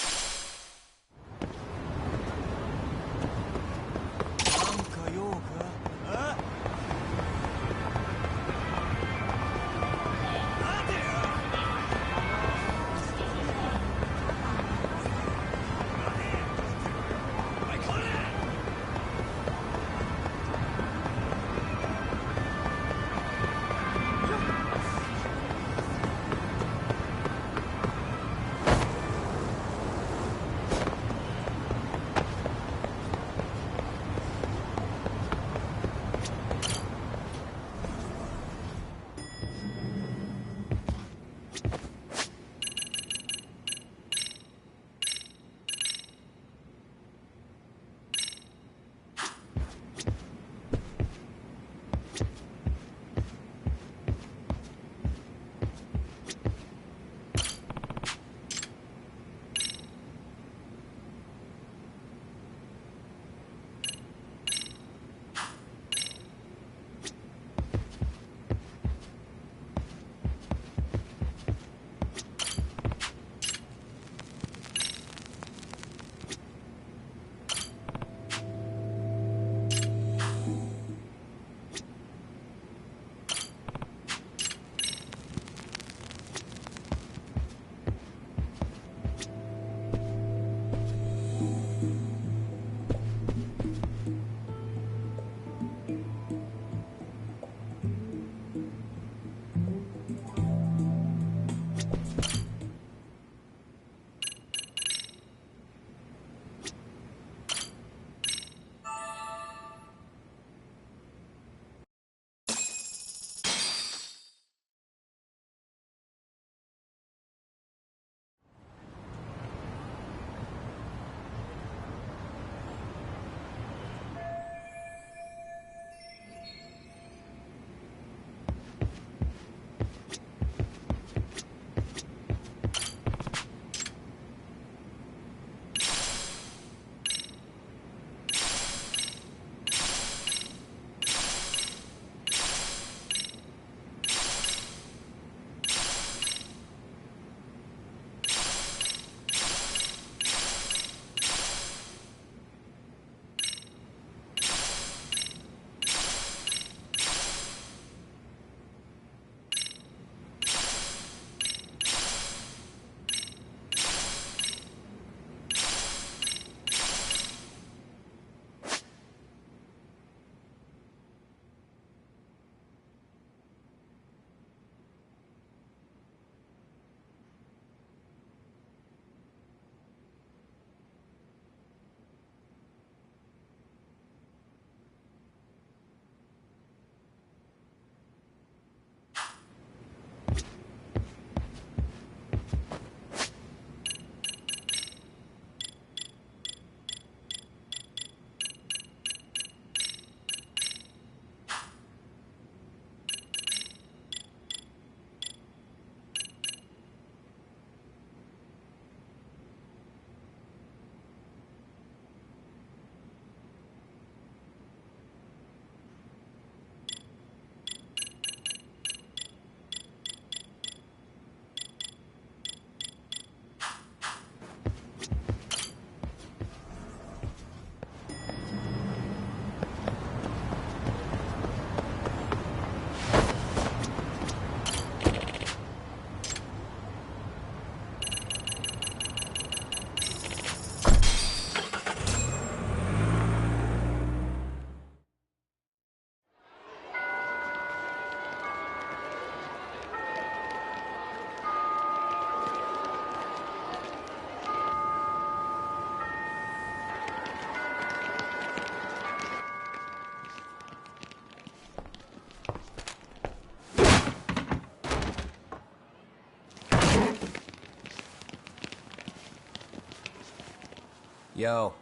Yo.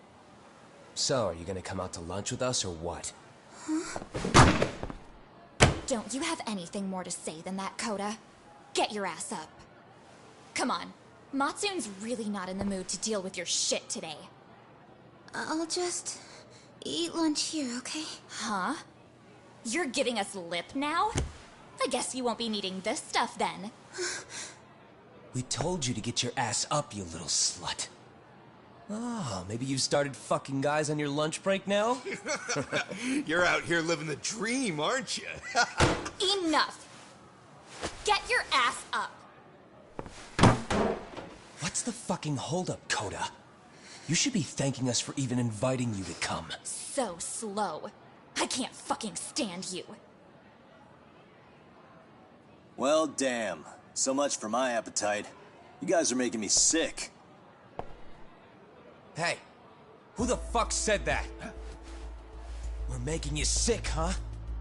So, are you gonna come out to lunch with us or what? Don't you have anything more to say than that, Coda? Get your ass up. Come on. Matsune's really not in the mood to deal with your shit today. I'll just eat lunch here, okay? Huh? You're giving us lip now? I guess you won't be needing this stuff then. We told you to get your ass up, you little slut. Oh, maybe you've started fucking guys on your lunch break now? You're out here living the dream, aren't you? Enough! Get your ass up! What's the fucking holdup, Coda? You should be thanking us for even inviting you to come. So slow. I can't fucking stand you. Well, damn. So much for my appetite. You guys are making me sick. Hey, who the fuck said that? We're making you sick, huh?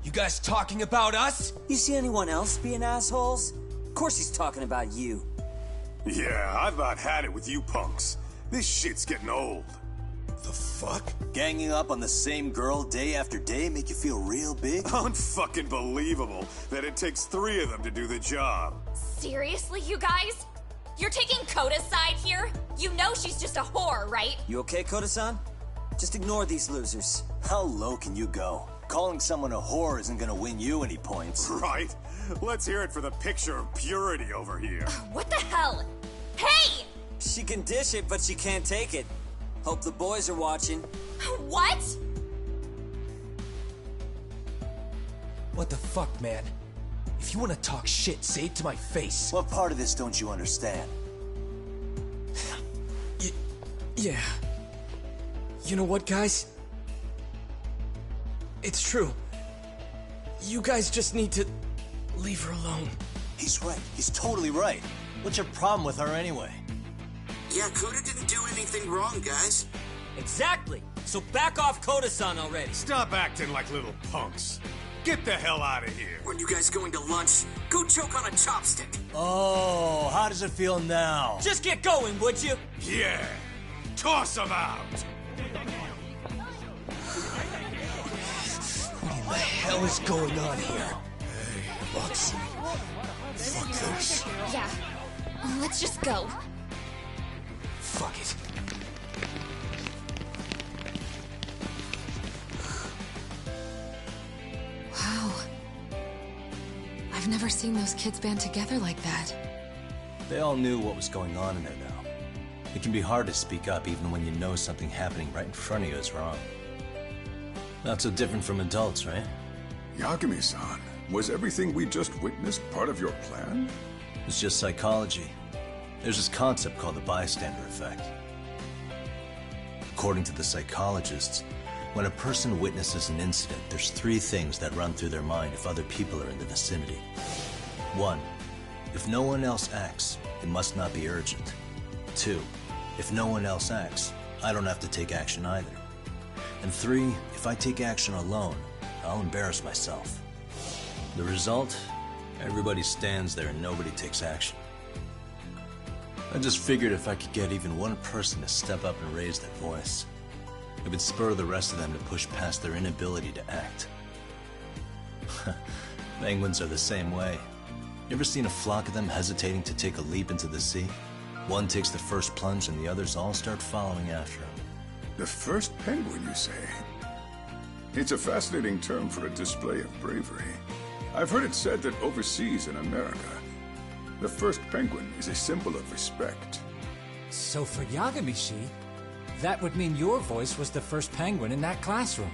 You guys talking about us? You see anyone else being assholes? Of course he's talking about you. Yeah, I've about had it with you punks. This shit's getting old. The fuck? Ganging up on the same girl day after day make you feel real big? Unfucking believable that it takes 3 of them to do the job. Seriously, you guys? You're taking Coda's side here? You know she's just a whore, right? You okay, Koda-san? Just ignore these losers. How low can you go? Calling someone a whore isn't gonna win you any points. Right? Let's hear it for the picture of purity over here. What the hell? Hey! She can dish it, but she can't take it. Hope the boys are watching. What? What the fuck, man? If you want to talk shit, say it to my face. What part of this don't you understand? Yeah. You know what, guys? It's true. You guys just need to leave her alone. He's right. He's totally right. What's your problem with her anyway? Yeah, Coda didn't do anything wrong, guys. Exactly. So back off Koda-san already. Stop acting like little punks. Get the hell out of here. When you guys going to lunch, go choke on a chopstick. Oh, how does it feel now? Just get going, would you? Yeah. Toss him out. What in the hell is going on here? Hey, Matsu. Fuck this. Yeah. Let's just go. Fuck it. Wow. I've never seen those kids band together like that. They all knew what was going on in there now. It can be hard to speak up even when you know something happening right in front of you is wrong. Not so different from adults, right? Yagami-san, was everything we just witnessed part of your plan? It's just psychology. There's this concept called the bystander effect. According to the psychologists, when a person witnesses an incident, there's 3 things that run through their mind if other people are in the vicinity. 1. If no one else acts, it must not be urgent. 2. If no one else acts, I don't have to take action either. And 3. If I take action alone, I'll embarrass myself. The result? Everybody stands there and nobody takes action. I just figured if I could get even one person to step up and raise their voice, it would spur the rest of them to push past their inability to act. Penguins are the same way. You ever seen a flock of them hesitating to take a leap into the sea? One takes the first plunge and the others all start following after him. The first penguin, you say? It's a fascinating term for a display of bravery. I've heard it said that overseas in America, the first penguin is a symbol of respect. So for Yagamishi, that would mean your voice was the first penguin in that classroom.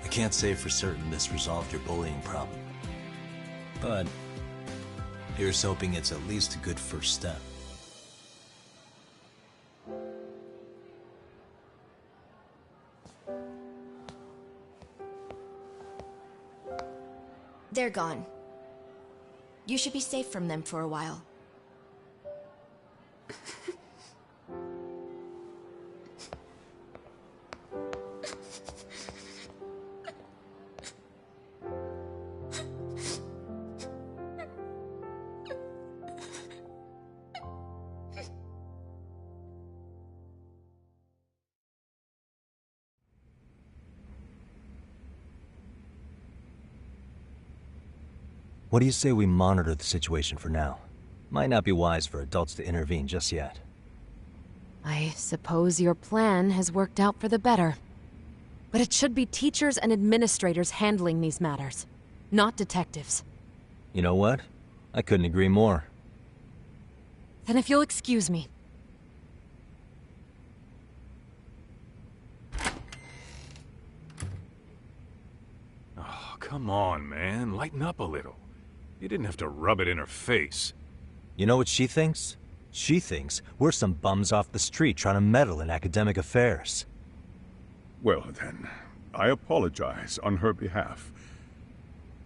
I can't say for certain this resolved your bullying problem. But here's hoping it's at least a good first step. They're gone. You should be safe from them for a while. What do you say we monitor the situation for now? Might not be wise for adults to intervene just yet. I suppose your plan has worked out for the better. But it should be teachers and administrators handling these matters, not detectives. You know what? I couldn't agree more. Then if you'll excuse me. Oh, come on, man. Lighten up a little. You didn't have to rub it in her face. You know what she thinks? She thinks we're some bums off the street trying to meddle in academic affairs. Well then, I apologize on her behalf.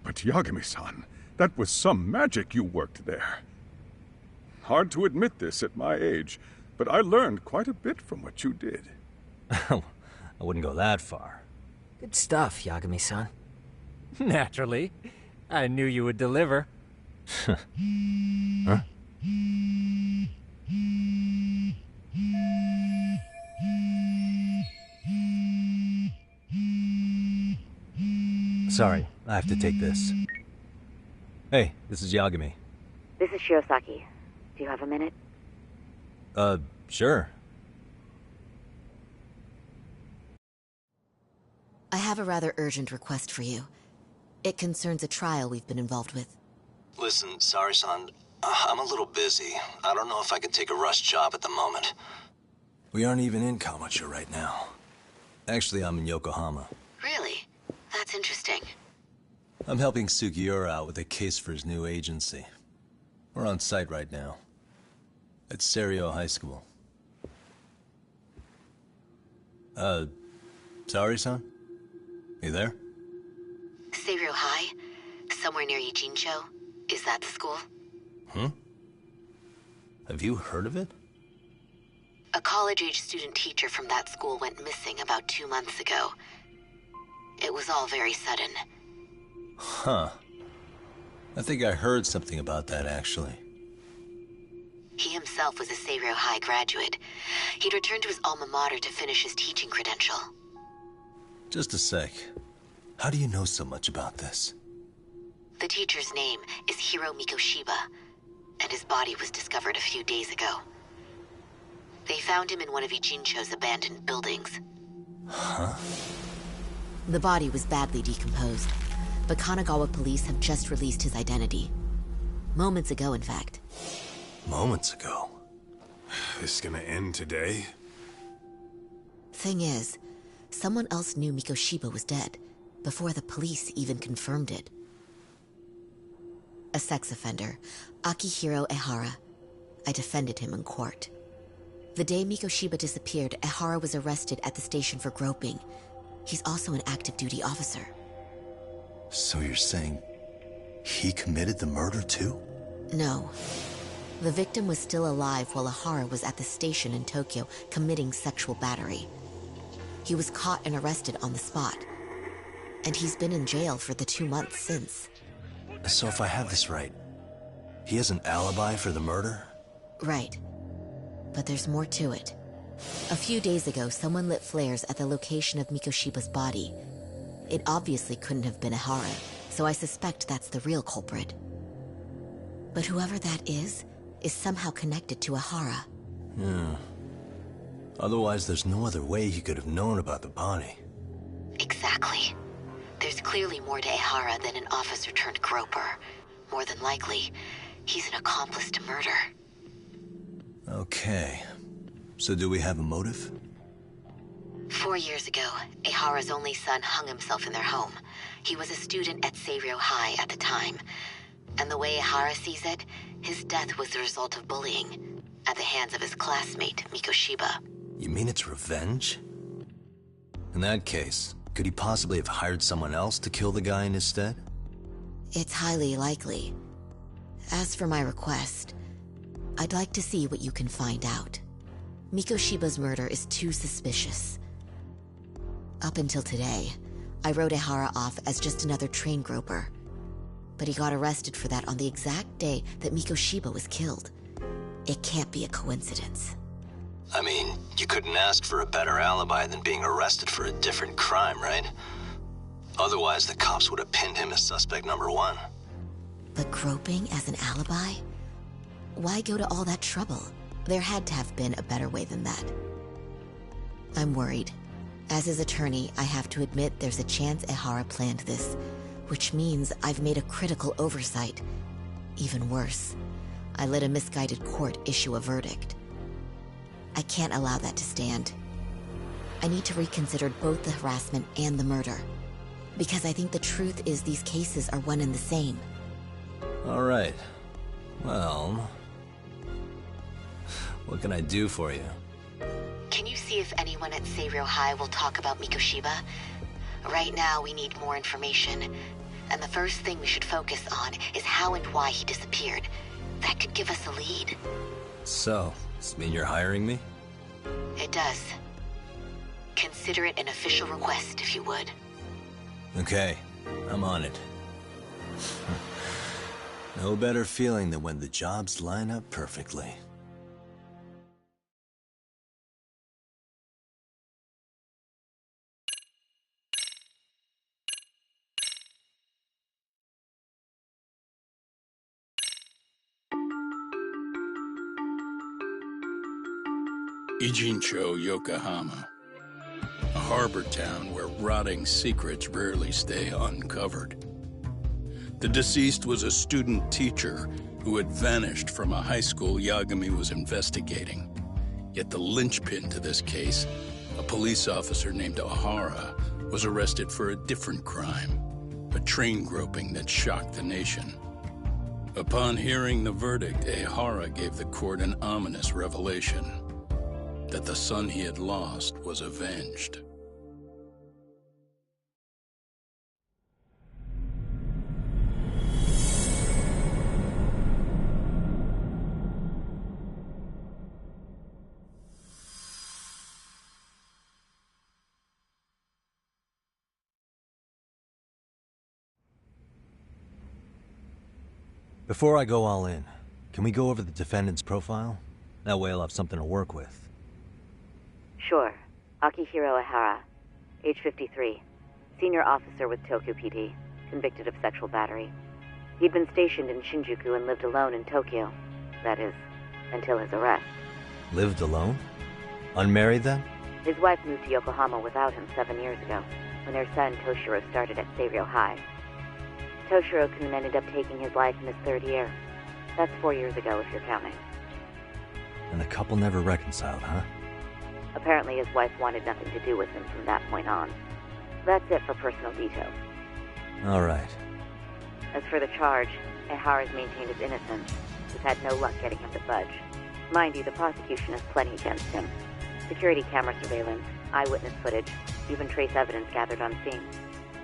But Yagami-san, that was some magic you worked there. Hard to admit this at my age, but I learned quite a bit from what you did. I wouldn't go that far. Good stuff, Yagami-san. Naturally. I knew you would deliver. Huh? Sorry, I have to take this. Hey, this is Yagami. This is Shiosaki. Do you have a minute? Sure. I have a rather urgent request for you. It concerns a trial we've been involved with. Listen, sorry-san, I'm a little busy. I don't know if I could take a rush job at the moment. We aren't even in Kawachi right now. Actually, I'm in Yokohama. Really? That's interesting. I'm helping Sugiura out with a case for his new agency. We're on site right now. At Serio High School. Sorry-san? You there? Serio High? Somewhere near Ijincho? Is that the school? Have you heard of it? A college-age student teacher from that school went missing about 2 months ago. It was all very sudden. Huh. I think I heard something about that, actually. He himself was a Serio High graduate. He'd returned to his alma mater to finish his teaching credential. Just a sec. How do you know so much about this? The teacher's name is Hiro Mikoshiba, and his body was discovered a few days ago. They found him in one of Ijincho's abandoned buildings. Huh? The body was badly decomposed, but Kanagawa police have just released his identity. Moments ago, in fact. Moments ago? This is gonna end today? Thing is, someone else knew Mikoshiba was dead, before the police even confirmed it. A sex offender, Akihiro Ehara. I defended him in court. The day Mikoshiba disappeared, Ehara was arrested at the station for groping. He's also an active duty officer. So you're saying he committed the murder too? No. The victim was still alive while Ehara was at the station in Tokyo committing sexual battery. He was caught and arrested on the spot. And he's been in jail for the 2 months since. So if I have this right, he has an alibi for the murder? Right. But there's more to it. A few days ago, someone lit flares at the location of Mikoshiba's body. It obviously couldn't have been Ehara, so I suspect that's the real culprit. But whoever that is somehow connected to Ehara. Yeah. Otherwise, there's no other way he could have known about the body. Exactly. There's clearly more to Ehara than an officer turned groper. More than likely, he's an accomplice to murder. Okay. So do we have a motive? 4 years ago, Ehara's only son hung himself in their home. He was a student at Serio High at the time. And the way Ehara sees it, his death was the result of bullying at the hands of his classmate, Mikoshiba. You mean it's revenge? In that case, could he possibly have hired someone else to kill the guy in his stead? It's highly likely. As for my request, I'd like to see what you can find out. Mikoshiba's murder is too suspicious. Up until today, I wrote Ehara off as just another train groper. But he got arrested for that on the exact day that Mikoshiba was killed. It can't be a coincidence. I mean, you couldn't ask for a better alibi than being arrested for a different crime, right? Otherwise, the cops would have pinned him as suspect number 1. But groping as an alibi? Why go to all that trouble? There had to have been a better way than that. I'm worried. As his attorney, I have to admit there's a chance Ehara planned this, which means I've made a critical oversight. Even worse, I let a misguided court issue a verdict. I can't allow that to stand. I need to reconsider both the harassment and the murder, because I think the truth is these cases are one and the same. All right. Well, what can I do for you? Can you see if anyone at Seiryō High will talk about Mikoshiba? Right now, we need more information. And the first thing we should focus on is how and why he disappeared. That could give us a lead. So, does this mean you're hiring me? It does. Consider it an official request, if you would. Okay, I'm on it. No better feeling than when the jobs line up perfectly. Ijincho, Yokohama. A harbor town where rotting secrets rarely stay uncovered. The deceased was a student teacher who had vanished from a high school Yagami was investigating. Yet the linchpin to this case, a police officer named Ehara, was arrested for a different crime, a train groping that shocked the nation. Upon hearing the verdict, Ehara gave the court an ominous revelation: that the son he had lost was avenged. Before I go all in, can we go over the defendant's profile? That way I'll have something to work with. Sure. Akihiro Ehara, age 53, senior officer with Tokyo PD, convicted of sexual battery. He'd been stationed in Shinjuku and lived alone in Tokyo. That is, until his arrest. Lived alone? Unmarried then? His wife moved to Yokohama without him 7 years ago, when their son Toshiro started at Seiryō High. Toshiro-kun ended up taking his life in his third year. That's 4 years ago, if you're counting. And the couple never reconciled, huh? Apparently his wife wanted nothing to do with him from that point on. That's it for personal details. All right. As for the charge, Ehara's maintained his innocence. He's had no luck getting him to budge. Mind you, the prosecution has plenty against him. Security camera surveillance, eyewitness footage, even trace evidence gathered on scene.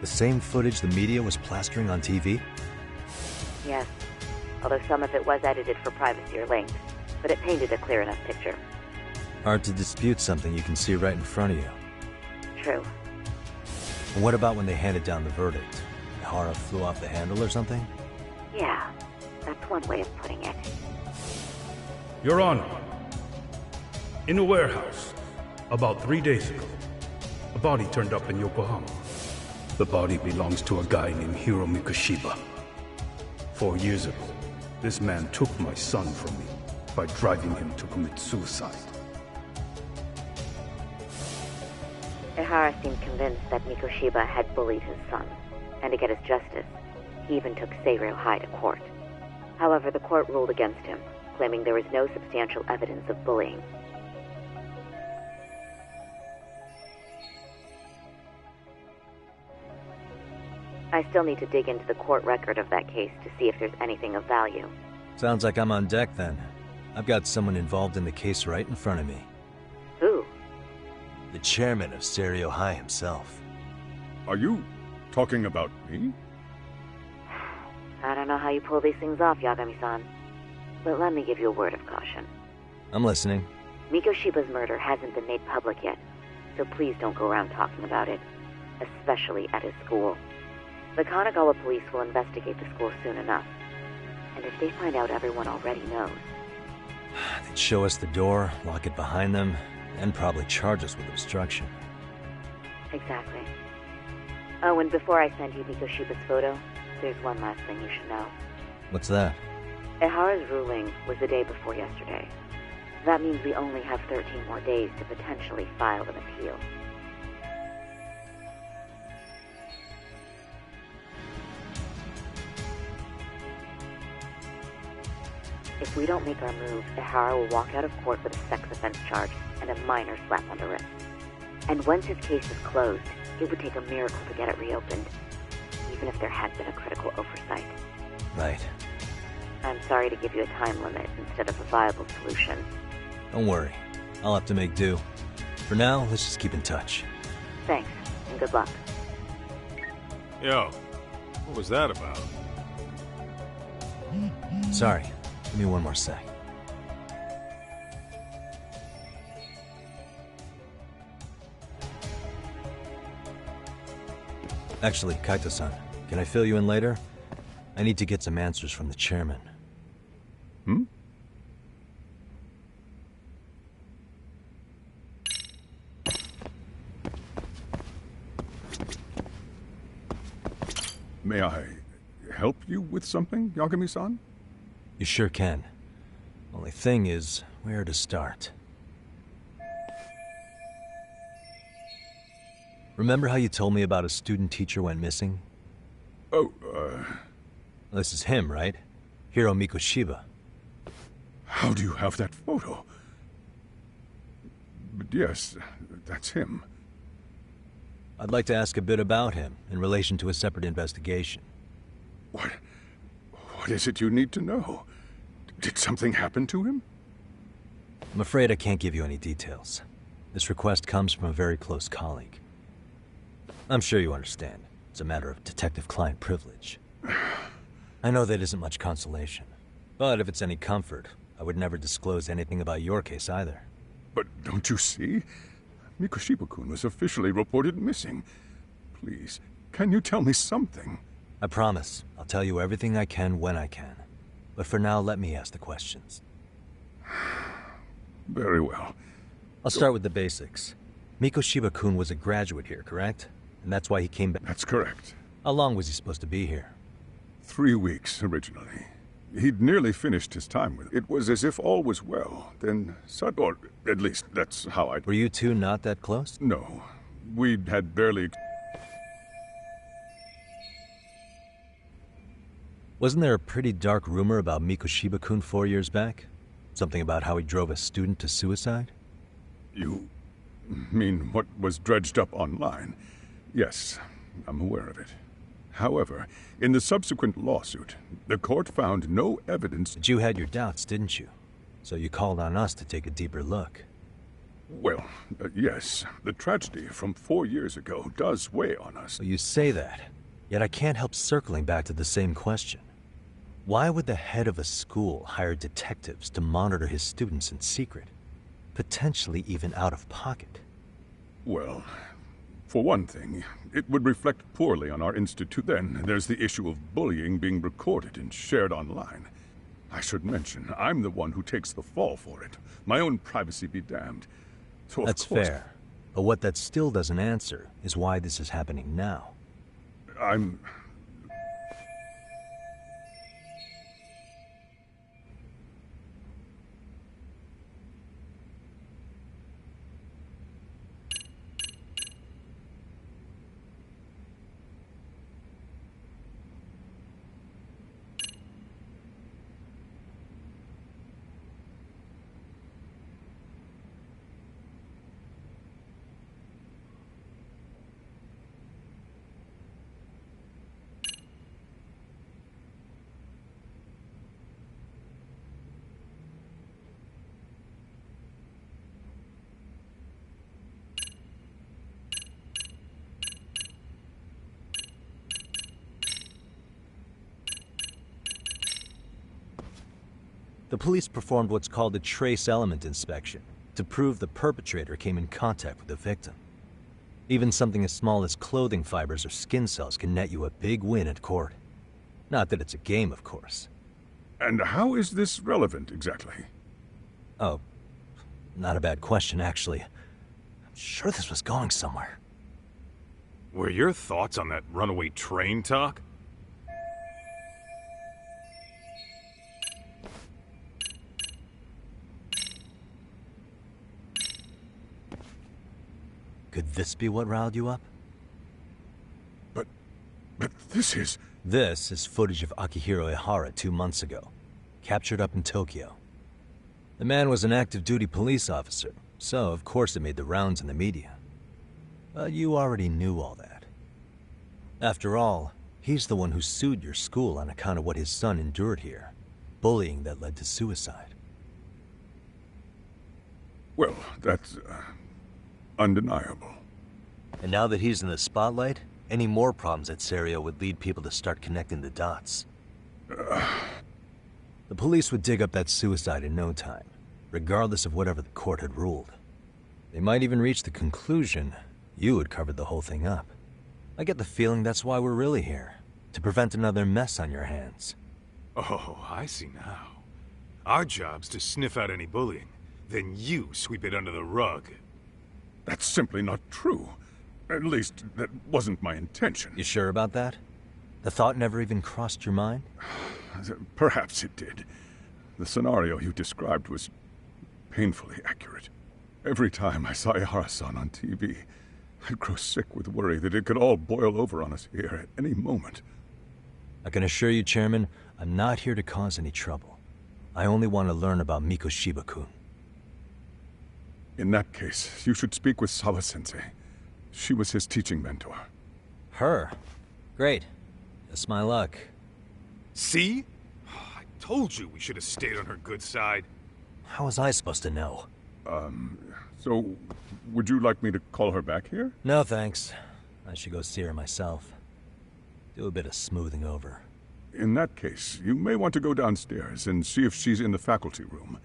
The same footage the media was plastering on TV? Yes, although some of it was edited for privacy or links, but it painted a clear enough picture. Hard to dispute something you can see right in front of you. True. And what about when they handed down the verdict? Ehara flew off the handle or something? Yeah, that's one way of putting it. Your Honor, in a warehouse, about 3 days ago, a body turned up in Yokohama. The body belongs to a guy named Hiro Mikoshiba. 4 years ago, this man took my son from me by driving him to commit suicide. Ehara seemed convinced that Mikoshiba had bullied his son, and to get his justice, he even took Seiryō High to court. However, the court ruled against him, claiming there was no substantial evidence of bullying. I still need to dig into the court record of that case to see if there's anything of value. Sounds like I'm on deck then. I've got someone involved in the case right in front of me. Who? The chairman of Seiryō High himself. Are you talking about me? I don't know how you pull these things off, Yagami-san. But let me give you a word of caution. I'm listening. Mikoshiba's murder hasn't been made public yet, so please don't go around talking about it, especially at his school. The Kanagawa police will investigate the school soon enough, and if they find out everyone already knows... They'd show us the door, lock it behind them, and probably charge us with obstruction. Exactly. Oh, and before I send you Mikoshiba's photo, there's one last thing you should know. What's that? Ehara's ruling was the day before yesterday. That means we only have 13 more days to potentially file an appeal. If we don't make our move, Ehara will walk out of court with a sex offense charge and a minor slap on the wrist. And once his case is closed, it would take a miracle to get it reopened, even if there had been a critical oversight. Right. I'm sorry to give you a time limit instead of a viable solution. Don't worry. I'll have to make do. For now, let's just keep in touch. Thanks, and good luck. Yo, what was that about? Sorry. Give me one more sec. Actually, Kaito-san, can I fill you in later? I need to get some answers from the chairman. Hmm? May I help you with something, Yagami-san? You sure can. Only thing is, where to start? Remember how you told me about a student teacher went missing? Oh, This is him, right? Hiro Mikoshiba. How do you have that photo? But yes, that's him. I'd like to ask a bit about him in relation to a separate investigation. What is it you need to know? Did something happen to him? I'm afraid I can't give you any details. This request comes from a very close colleague. I'm sure you understand. It's a matter of detective-client privilege. I know that isn't much consolation. But if it's any comfort, I would never disclose anything about your case either. But don't you see? Mikoshiba-kun was officially reported missing. Please, can you tell me something? I promise. I'll tell you everything I can when I can. But for now, let me ask the questions. Very well. I'll start with the basics. Mikoshiba-kun was a graduate here, correct? And that's why he came back? That's correct. How long was he supposed to be here? 3 weeks, originally. He'd nearly finished his time with it. It was as if all was well. Then, or at least that's how I... Were you two not that close? No. We had barely... Wasn't there a pretty dark rumor about Mikoshiba-kun 4 years back? Something about how he drove a student to suicide? You mean what was dredged up online? Yes, I'm aware of it. However, in the subsequent lawsuit, the court found no evidence... But you had your doubts, didn't you? So you called on us to take a deeper look. Well, yes. The tragedy from 4 years ago does weigh on us. Well, you say that, yet I can't help circling back to the same question. Why would the head of a school hire detectives to monitor his students in secret? Potentially even out of pocket? Well, for one thing, it would reflect poorly on our institute. Then there's the issue of bullying being recorded and shared online. I should mention, I'm the one who takes the fall for it. My own privacy be damned. So That's fair. But what that still doesn't answer is why this is happening now. I'm... The police performed what's called a trace element inspection to prove the perpetrator came in contact with the victim. Even something as small as clothing fibers or skin cells can net you a big win at court. Not that it's a game, of course. And how is this relevant, exactly? Oh, not a bad question, actually. I'm sure this was going somewhere. Were your thoughts on that runaway train talk? Could this be what riled you up? But this is... This is footage of Akihiro Ihara 2 months ago, captured up in Tokyo. The man was an active-duty police officer, so of course it made the rounds in the media. But you already knew all that. After all, he's the one who sued your school on account of what his son endured here. Bullying that led to suicide. Well, that's... undeniable. And now that he's in the spotlight, any more problems at Serio would lead people to start connecting the dots. The police would dig up that suicide in no time, regardless of whatever the court had ruled. They might even reach the conclusion you had covered the whole thing up. I get the feeling that's why we're really here, to prevent another mess on your hands. Oh, I see now. Our job's to sniff out any bullying, then you sweep it under the rug. That's simply not true. At least, that wasn't my intention. You sure about that? The thought never even crossed your mind? Perhaps it did. The scenario you described was painfully accurate. Every time I saw Ihara-san on TV, I'd grow sick with worry that it could all boil over on us here at any moment. I can assure you, Chairman, I'm not here to cause any trouble. I only want to learn about Mikoshiba-kun. In that case, you should speak with Sawa-sensei. She was his teaching mentor. Her? Great. That's my luck. See? I told you we should have stayed on her good side. How was I supposed to know? So, would you like me to call her back here? No, thanks. I should go see her myself. Do a bit of smoothing over. In that case, you may want to go downstairs and see if she's in the faculty room.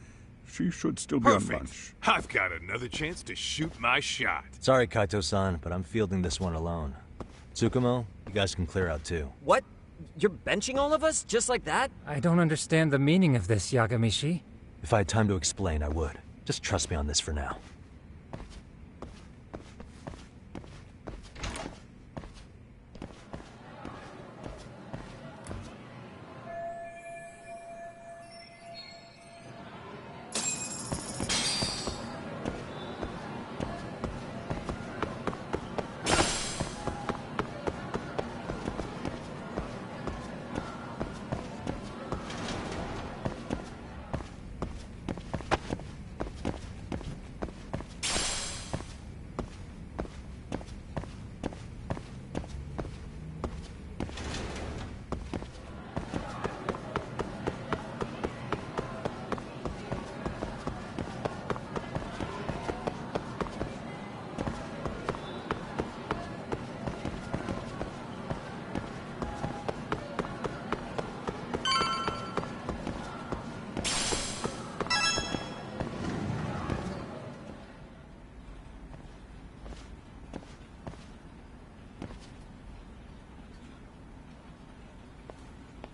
She should still be on lunch. I've got another chance to shoot my shot. Sorry, Kaito-san, but I'm fielding this one alone. Tsukumo, you guys can clear out too. What? You're benching all of us? Just like that? I don't understand the meaning of this, Yagamishi. If I had time to explain, I would. Just trust me on this for now.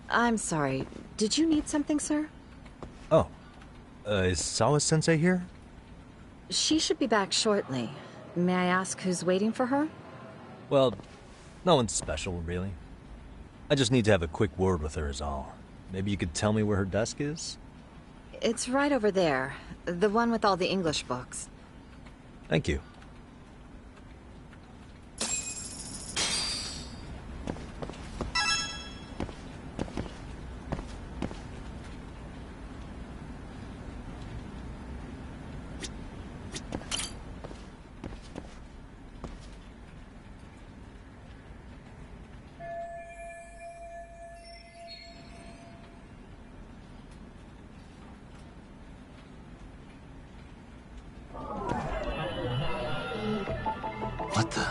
I'm sorry. Did you need something, sir? Oh. Is Sawa-sensei here? She should be back shortly. May I ask who's waiting for her? Well, no one's special, really. I just need to have a quick word with her is all. Maybe you could tell me where her desk is? It's right over there. The one with all the English books. Thank you. What the?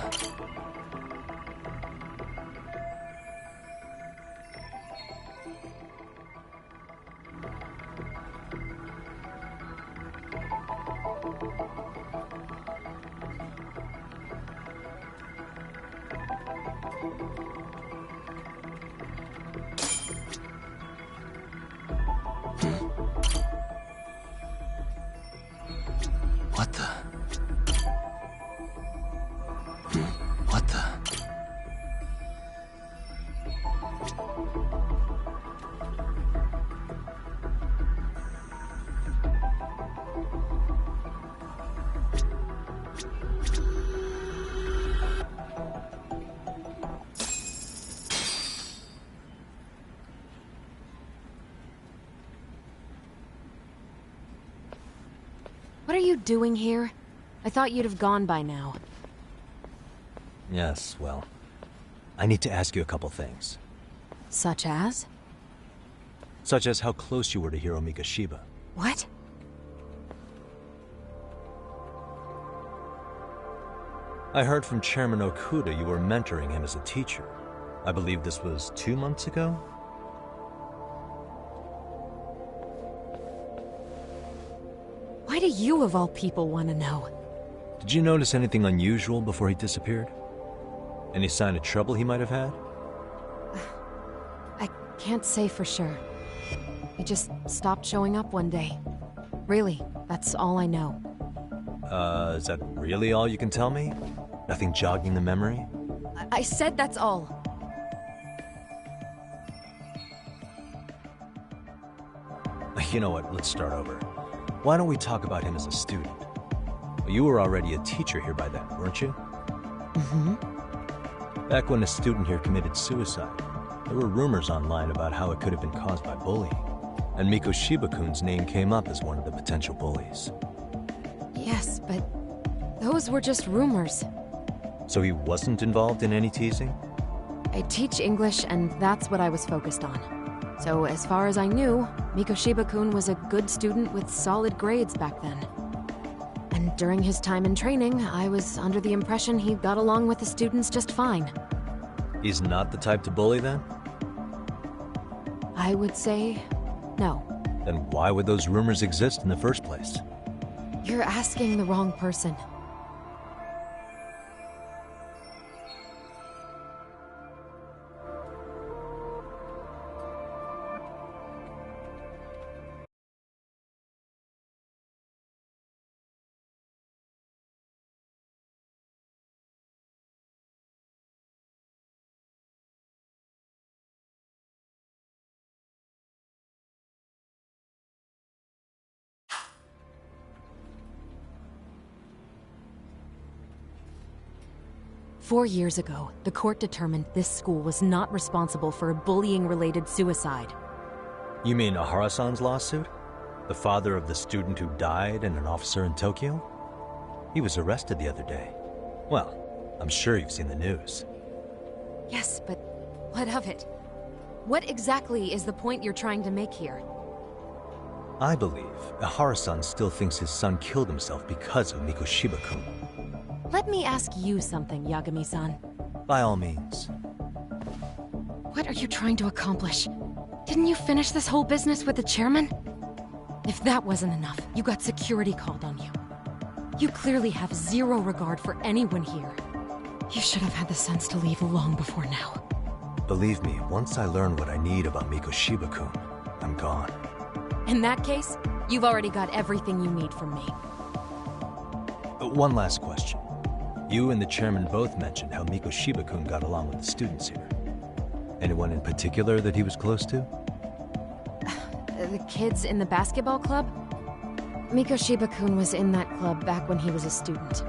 What the? are you doing here? I thought you'd have gone by now. Yes, well, I need to ask you a couple things. Such as? Such as how close you were to Hiro Mikoshiba. What? I heard from Chairman Okuda you were mentoring him as a teacher. I believe this was 2 months ago? Why do you, of all people, want to know? Did you notice anything unusual before he disappeared? Any sign of trouble he might have had? I can't say for sure. He just stopped showing up one day. Really, that's all I know. Is that really all you can tell me? Nothing jogging the memory? I said that's all. You know what, let's start over. Why don't we talk about him as a student? You were already a teacher here by then, weren't you? Mm-hmm. Back when a student here committed suicide, there were rumors online about how it could have been caused by bullying. And Mikoshiba-kun's name came up as one of the potential bullies. Yes, but those were just rumors. So he wasn't involved in any teasing? I teach English, and that's what I was focused on. So as far as I knew, Mikoshiba-kun was a good student with solid grades back then. And during his time in training, I was under the impression he got along with the students just fine. He's not the type to bully then? I would say no. Then why would those rumors exist in the first place? You're asking the wrong person. "4 years ago, the court determined this school was not responsible for a bullying-related suicide." You mean Ahara-san's lawsuit? The father of the student who died and an officer in Tokyo? He was arrested the other day. Well, I'm sure you've seen the news. Yes, but what of it? What exactly is the point you're trying to make here? I believe Ahara-san still thinks his son killed himself because of Mikoshiba-kun. Let me ask you something, Yagami-san. By all means. What are you trying to accomplish? Didn't you finish this whole business with the chairman? If that wasn't enough, you got security called on you. You clearly have zero regard for anyone here. You should have had the sense to leave long before now. Believe me, once I learn what I need about Mikoshiba-kun, I'm gone. In that case, you've already got everything you need from me. One last question. You and the chairman both mentioned how Mikoshiba-kun got along with the students here. Anyone in particular that he was close to? The kids in the basketball club? Mikoshiba-kun was in that club back when he was a student.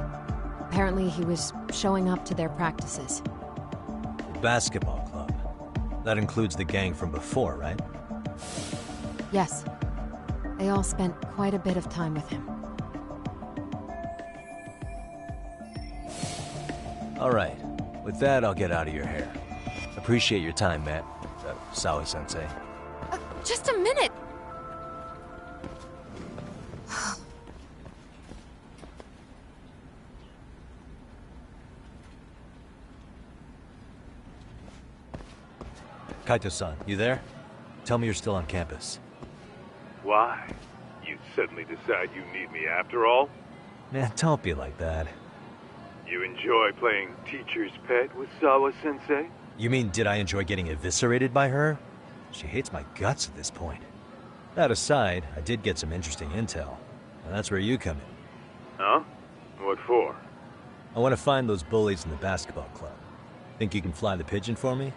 Apparently he was showing up to their practices. The basketball club? That includes the gang from before, right? Yes. They all spent quite a bit of time with him. All right. With that, I'll get out of your hair. Appreciate your time, Matt. Sawa-sensei. Just a minute! Kaito-san, you there? Tell me you're still on campus. Why? You suddenly decide you need me after all? Man, don't be like that. You enjoy playing teacher's pet with Sawa-sensei? You mean, did I enjoy getting eviscerated by her? She hates my guts at this point. That aside, I did get some interesting intel. And that's where you come in. Huh? What for? I want to find those bullies in the basketball club. Think you can fly the pigeon for me?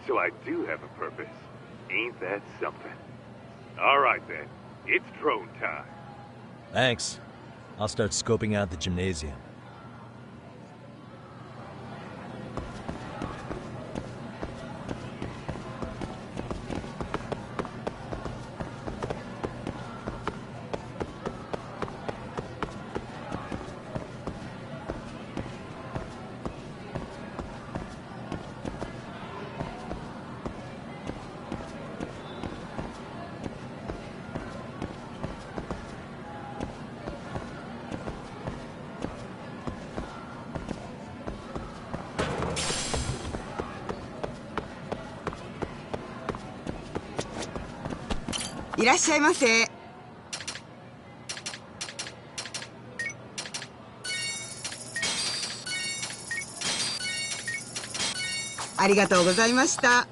So I do have a purpose. Ain't that something? All right then. It's drone time. Thanks. I'll start scoping out the gymnasium. いらっしゃいませ。ありがとうございました。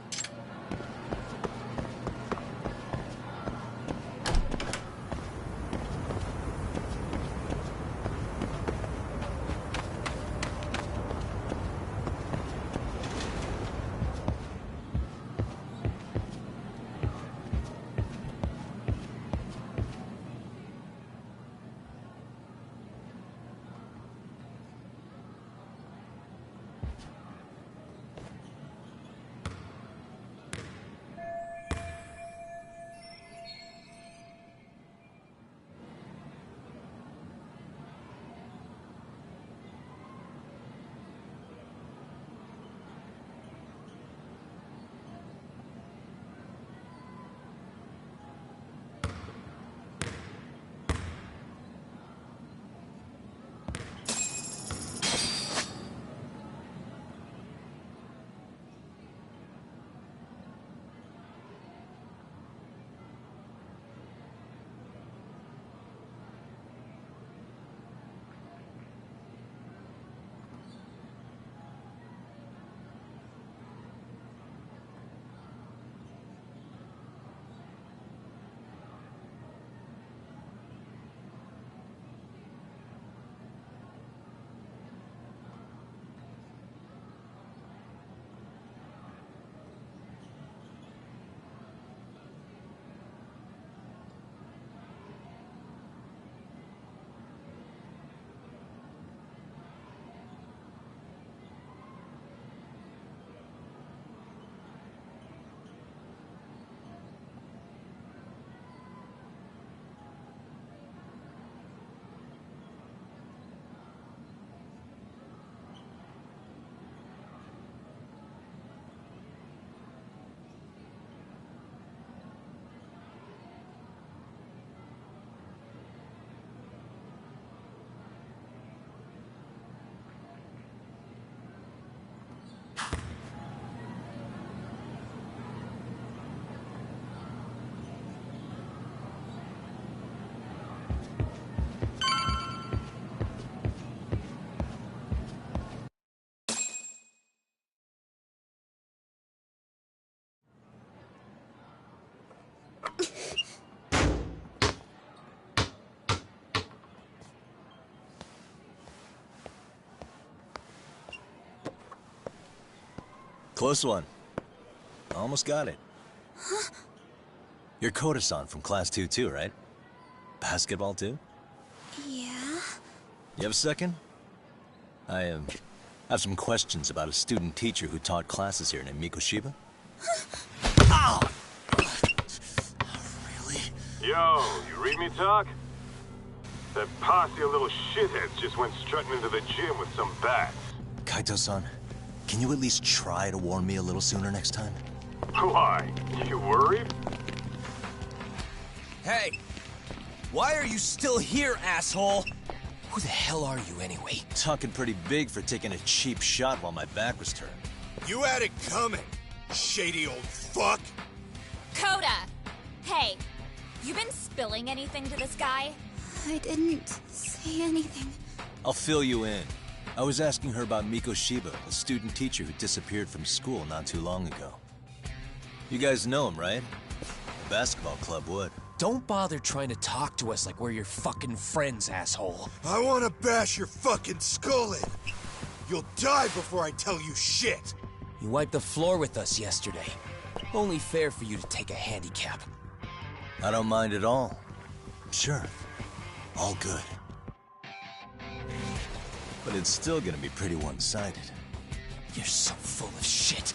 Close one. Almost got it. Huh? You're Koda-san from Class 2 too, right? Basketball too? Yeah? You have a second? I have some questions about a student teacher who taught classes here named Mikoshiba. Ow! Really? Yo, you read me talk? That posse of little shitheads just went strutting into the gym with some bats. Kaito-san, can you at least try to warn me a little sooner next time? Why? You worried? Hey! Why are you still here, asshole? Who the hell are you, anyway? Talking pretty big for taking a cheap shot while my back was turned. You had it coming, shady old fuck! Koda! Hey, you been spilling anything to this guy? I didn't say anything. I'll fill you in. I was asking her about Mikoshiba, a student teacher who disappeared from school not too long ago. You guys know him, right? The basketball club would. Don't bother trying to talk to us like we're your fucking friends, asshole. I want to bash your fucking skull in. You'll die before I tell you shit. You wiped the floor with us yesterday. Only fair for you to take a handicap. I don't mind at all. Sure. All good. But it's still gonna be pretty one-sided. You're so full of shit.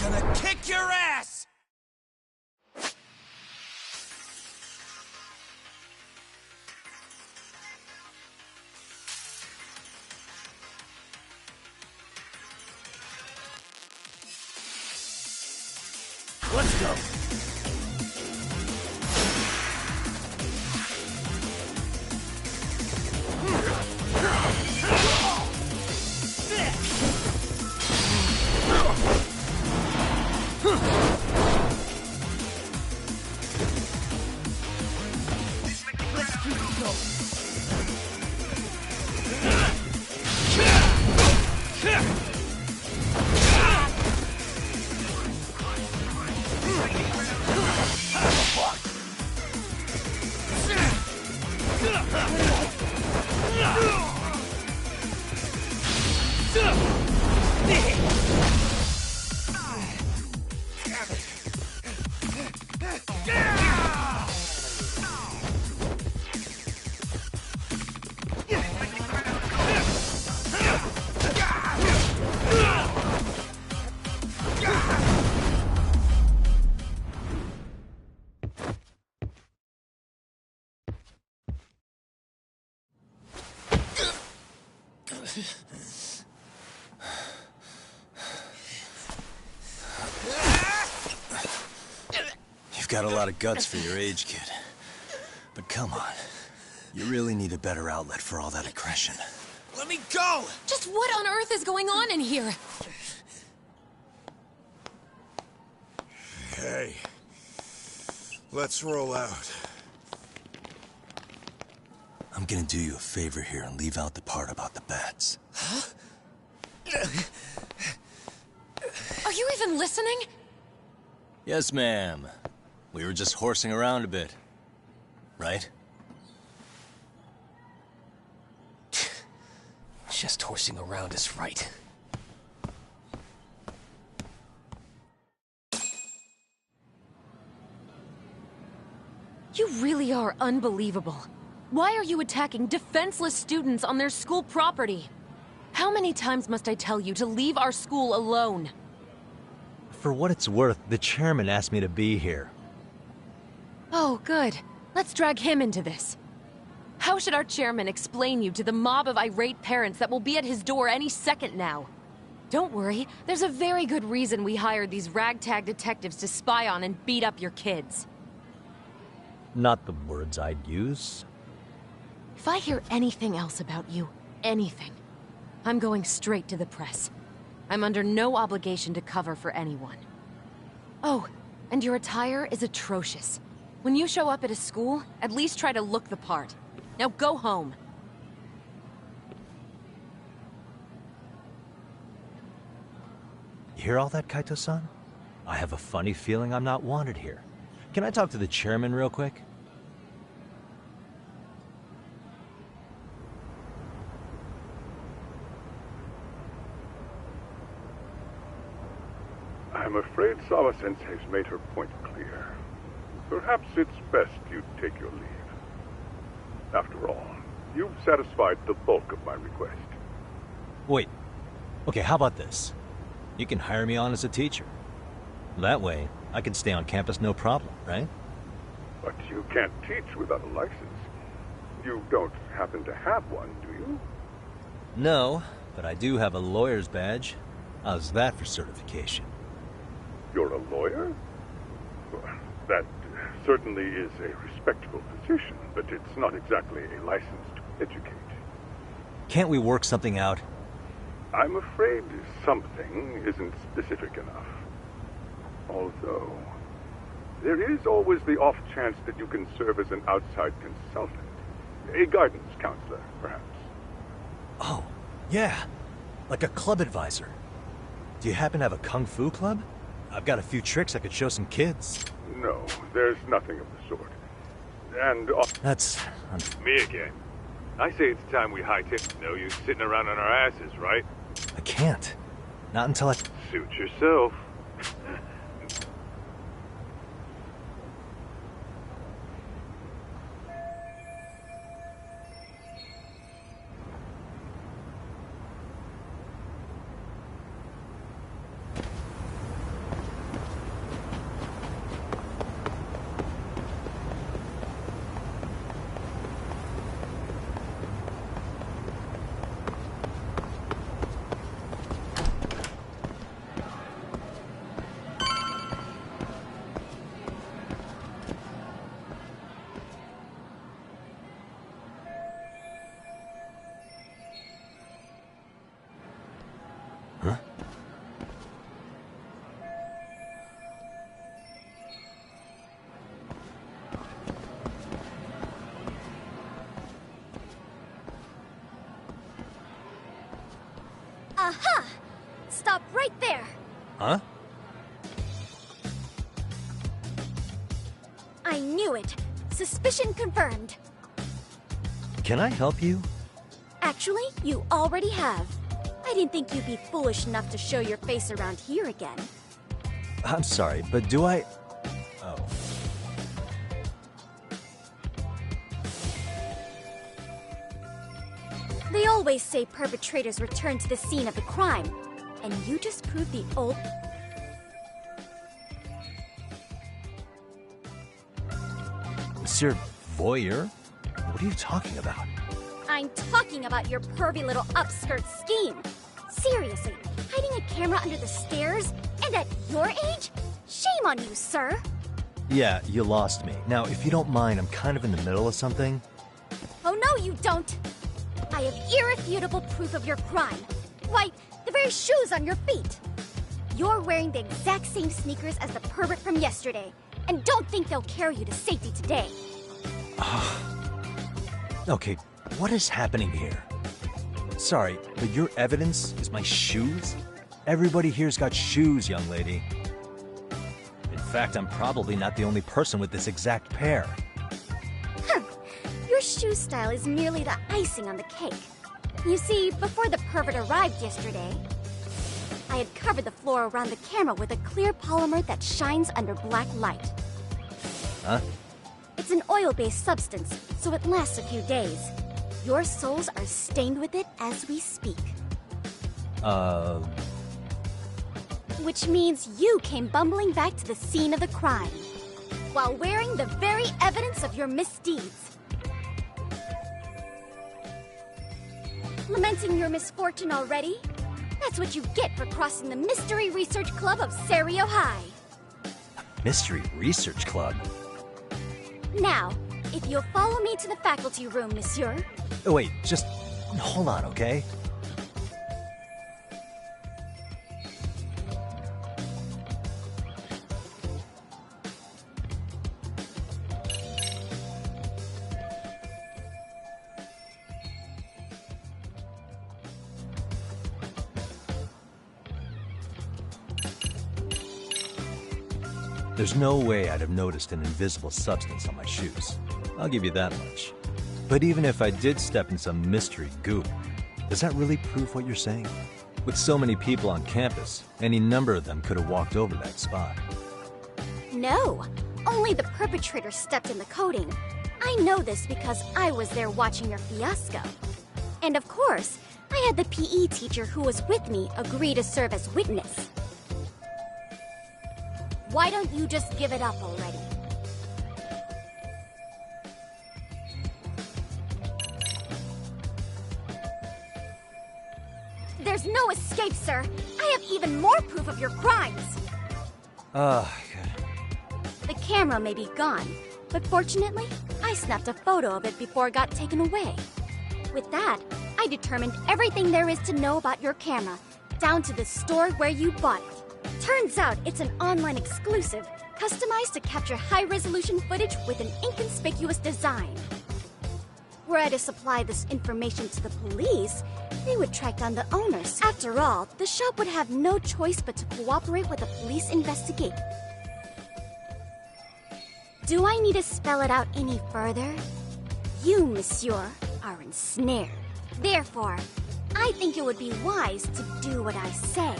I'm gonna kick your ass! Let's go. got a lot of guts for your age, kid. But come on. You really need a better outlet for all that aggression. Let me go! Just what on earth is going on in here? Hey. Let's roll out. I'm gonna do you a favor here and leave out the part about the bats. Huh? Are you even listening? Yes, ma'am. We were just horsing around a bit. Right? Just horsing around is right. You really are unbelievable. Why are you attacking defenseless students on their school property? How many times must I tell you to leave our school alone? For what it's worth, the chairman asked me to be here. Oh, good. Let's drag him into this. How should our chairman explain you to the mob of irate parents that will be at his door any second now? Don't worry, there's a very good reason we hired these ragtag detectives to spy on and beat up your kids. Not the words I'd use. If I hear anything else about you, anything, I'm going straight to the press. I'm under no obligation to cover for anyone. Oh, and your attire is atrocious. When you show up at a school, at least try to look the part. Now go home. You hear all that, Kaito-san? I have a funny feeling I'm not wanted here. Can I talk to the chairman real quick? I'm afraid Sawa-sensei's made her point clear. Perhaps it's best you take your leave. After all, you've satisfied the bulk of my request. Wait. Okay, how about this? You can hire me on as a teacher. That way, I can stay on campus no problem, right? But you can't teach without a license. You don't happen to have one, do you? No, but I do have a lawyer's badge. How's that for certification? You're a lawyer? Well, that certainly is a respectable position, but it's not exactly a license to educate. Can't we work something out? I'm afraid something isn't specific enough. Although, there is always the off chance that you can serve as an outside consultant. A guidance counselor, perhaps. Oh, yeah. Like a club advisor. Do you happen to have a kung fu club? I've got a few tricks I could show some kids. No, there's nothing of the sort. And... That's... Me again. I say it's time we hightail. No use sitting around on our asses, right? I can't. Not until I... Suit yourself. Aha! Stop right there! Huh? I knew it. Suspicion confirmed. Can I help you? Actually, you already have. I didn't think you'd be foolish enough to show your face around here again. I'm sorry, but do I... Oh. They always say perpetrators return to the scene of the crime. And you just proved the old... Monsieur Voyeur? What are you talking about? I'm talking about your pervy little upskirt scheme. Seriously, hiding a camera under the stairs? And at your age? Shame on you, sir. Yeah, you lost me. Now, if you don't mind, I'm kind of in the middle of something. Oh no, you don't! I have irrefutable proof of your crime. Why, the very shoes on your feet. You're wearing the exact same sneakers as the pervert from yesterday, and don't think they'll carry you to safety today. Okay, what is happening here? Sorry, but your evidence is my shoes? Everybody here's got shoes, young lady. In fact, I'm probably not the only person with this exact pair. Your shoe style is merely the icing on the cake. You see, before the pervert arrived yesterday, I had covered the floor around the camera with a clear polymer that shines under black light. Huh? It's an oil-based substance, so it lasts a few days. Your soles are stained with it as we speak. Which means you came bumbling back to the scene of the crime, while wearing the very evidence of your misdeeds. Lamenting your misfortune already? That's what you get for crossing the Mystery Research Club of Serio High. Mystery Research Club? Now, if you'll follow me to the faculty room, monsieur. Oh, wait, just hold on, okay? There's no way I'd have noticed an invisible substance on my shoes. I'll give you that much. But even if I did step in some mystery goop, does that really prove what you're saying? With so many people on campus, any number of them could have walked over that spot. No, only the perpetrator stepped in the coating. I know this because I was there watching your fiasco. And of course, I had the PE teacher who was with me agree to serve as witness. Why don't you just give it up already? There's no escape, sir. I have even more proof of your crimes. God. The camera may be gone, but fortunately, I snapped a photo of it before it got taken away. With that, I determined everything there is to know about your camera, down to the store where you bought it. Turns out it's an online exclusive, customized to capture high-resolution footage with an inconspicuous design. Were I to supply this information to the police, they would track down the owners. After all, the shop would have no choice but to cooperate with the police investigation. Do I need to spell it out any further? You, monsieur, are ensnared. Therefore, I think it would be wise to do what I say.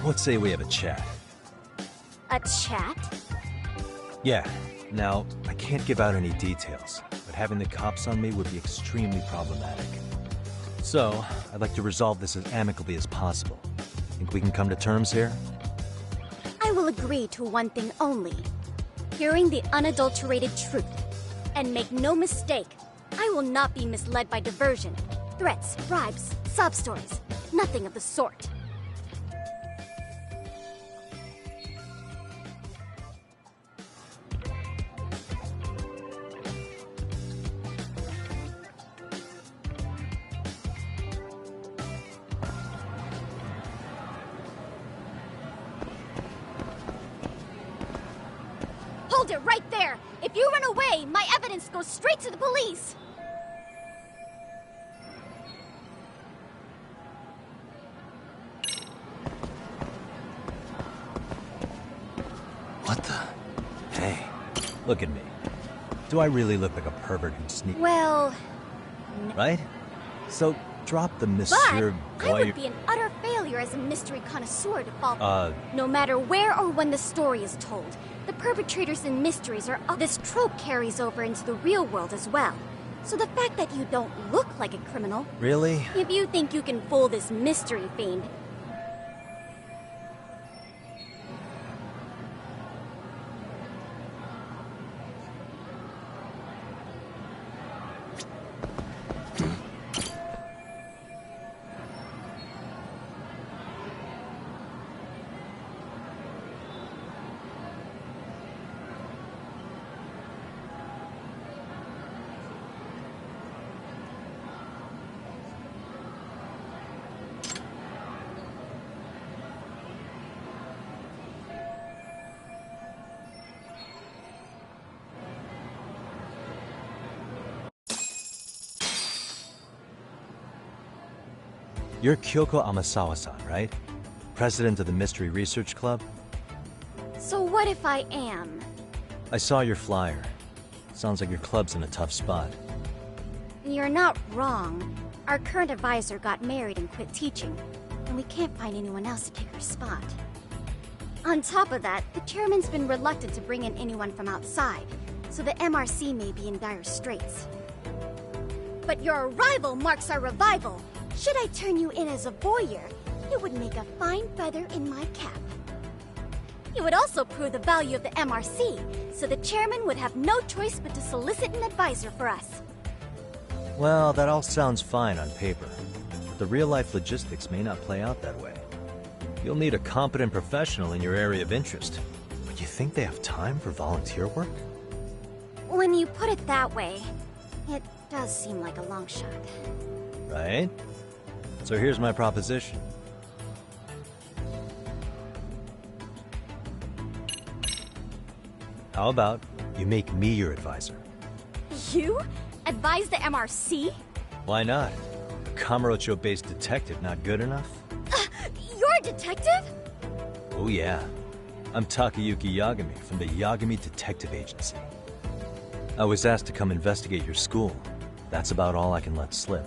Let's say we have a chat. A chat? Yeah. Now, I can't give out any details, but having the cops on me would be extremely problematic. So, I'd like to resolve this as amicably as possible. Think we can come to terms here? I will agree to one thing only. Hearing the unadulterated truth. And make no mistake, I will not be misled by diversion, threats, bribes, sob stories. Nothing of the sort. Hold it right there! If you run away, my evidence goes straight to the police! What the? Hey, look at me. Do I really look like a pervert who'd sneak? Well... Right? So, drop the Monsieur I would be an utter failure as a mystery connoisseur to fall... No matter where or when the story is told, the perpetrators in mysteries are... This trope carries over into the real world as well. So the fact that you don't look like a criminal... Really? If you think you can fool this mystery fiend... You're Kyoko Amasawa-san, right? President of the Mystery Research Club? So what if I am? I saw your flyer. Sounds like your club's in a tough spot. You're not wrong. Our current advisor got married and quit teaching, and we can't find anyone else to take her spot. On top of that, the chairman's been reluctant to bring in anyone from outside, so the MRC may be in dire straits. But your arrival marks our revival. Should I turn you in as a voyeur, it would make a fine feather in my cap. It would also prove the value of the MRC, so the chairman would have no choice but to solicit an advisor for us. Well, that all sounds fine on paper, but the real-life logistics may not play out that way. You'll need a competent professional in your area of interest, but you think they have time for volunteer work? When you put it that way, it does seem like a long shot. Right? So here's my proposition. How about you make me your advisor? You? Advise the MRC? Why not? A Kamurocho-based detective not good enough? You're a detective? Oh yeah. I'm Takayuki Yagami from the Yagami Detective Agency. I was asked to come investigate your school. That's about all I can let slip.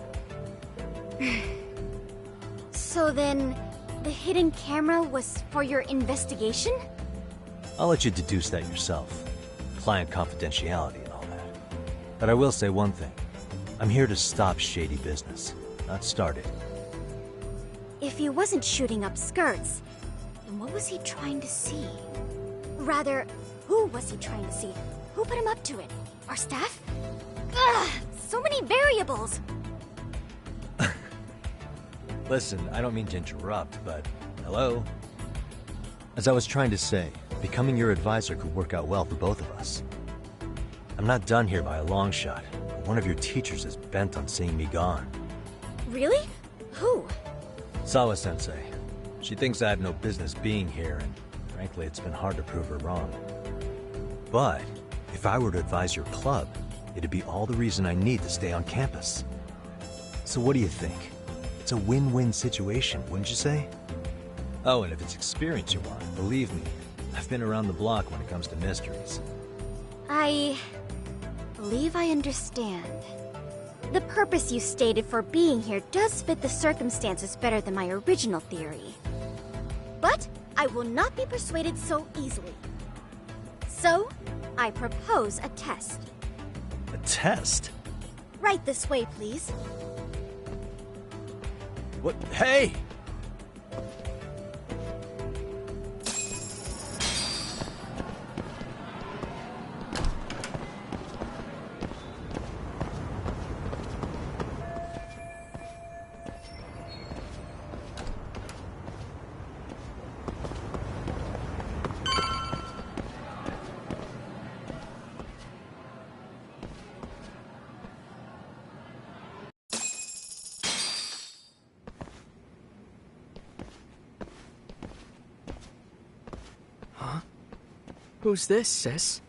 So then, the hidden camera was for your investigation? I'll let you deduce that yourself. Client confidentiality and all that. But I will say one thing. I'm here to stop shady business, not start it. If he wasn't shooting up skirts, then what was he trying to see? Rather, who was he trying to see? Who put him up to it? Our staff? Ugh, so many variables! Listen, I don't mean to interrupt, but hello? As I was trying to say, becoming your advisor could work out well for both of us. I'm not done here by a long shot, but one of your teachers is bent on seeing me gone. Really? Who? Sawa-sensei. She thinks I have no business being here, and frankly, it's been hard to prove her wrong. But if I were to advise your club, it'd be all the reason I need to stay on campus. So what do you think? It's a win-win situation, wouldn't you say? Oh, and if it's experience you want, believe me, I've been around the block when it comes to mysteries. I believe I understand. The purpose you stated for being here does fit the circumstances better than my original theory. But I will not be persuaded so easily. So, I propose a test. A test? Right this way, please. What? Hey! Who's this, sis?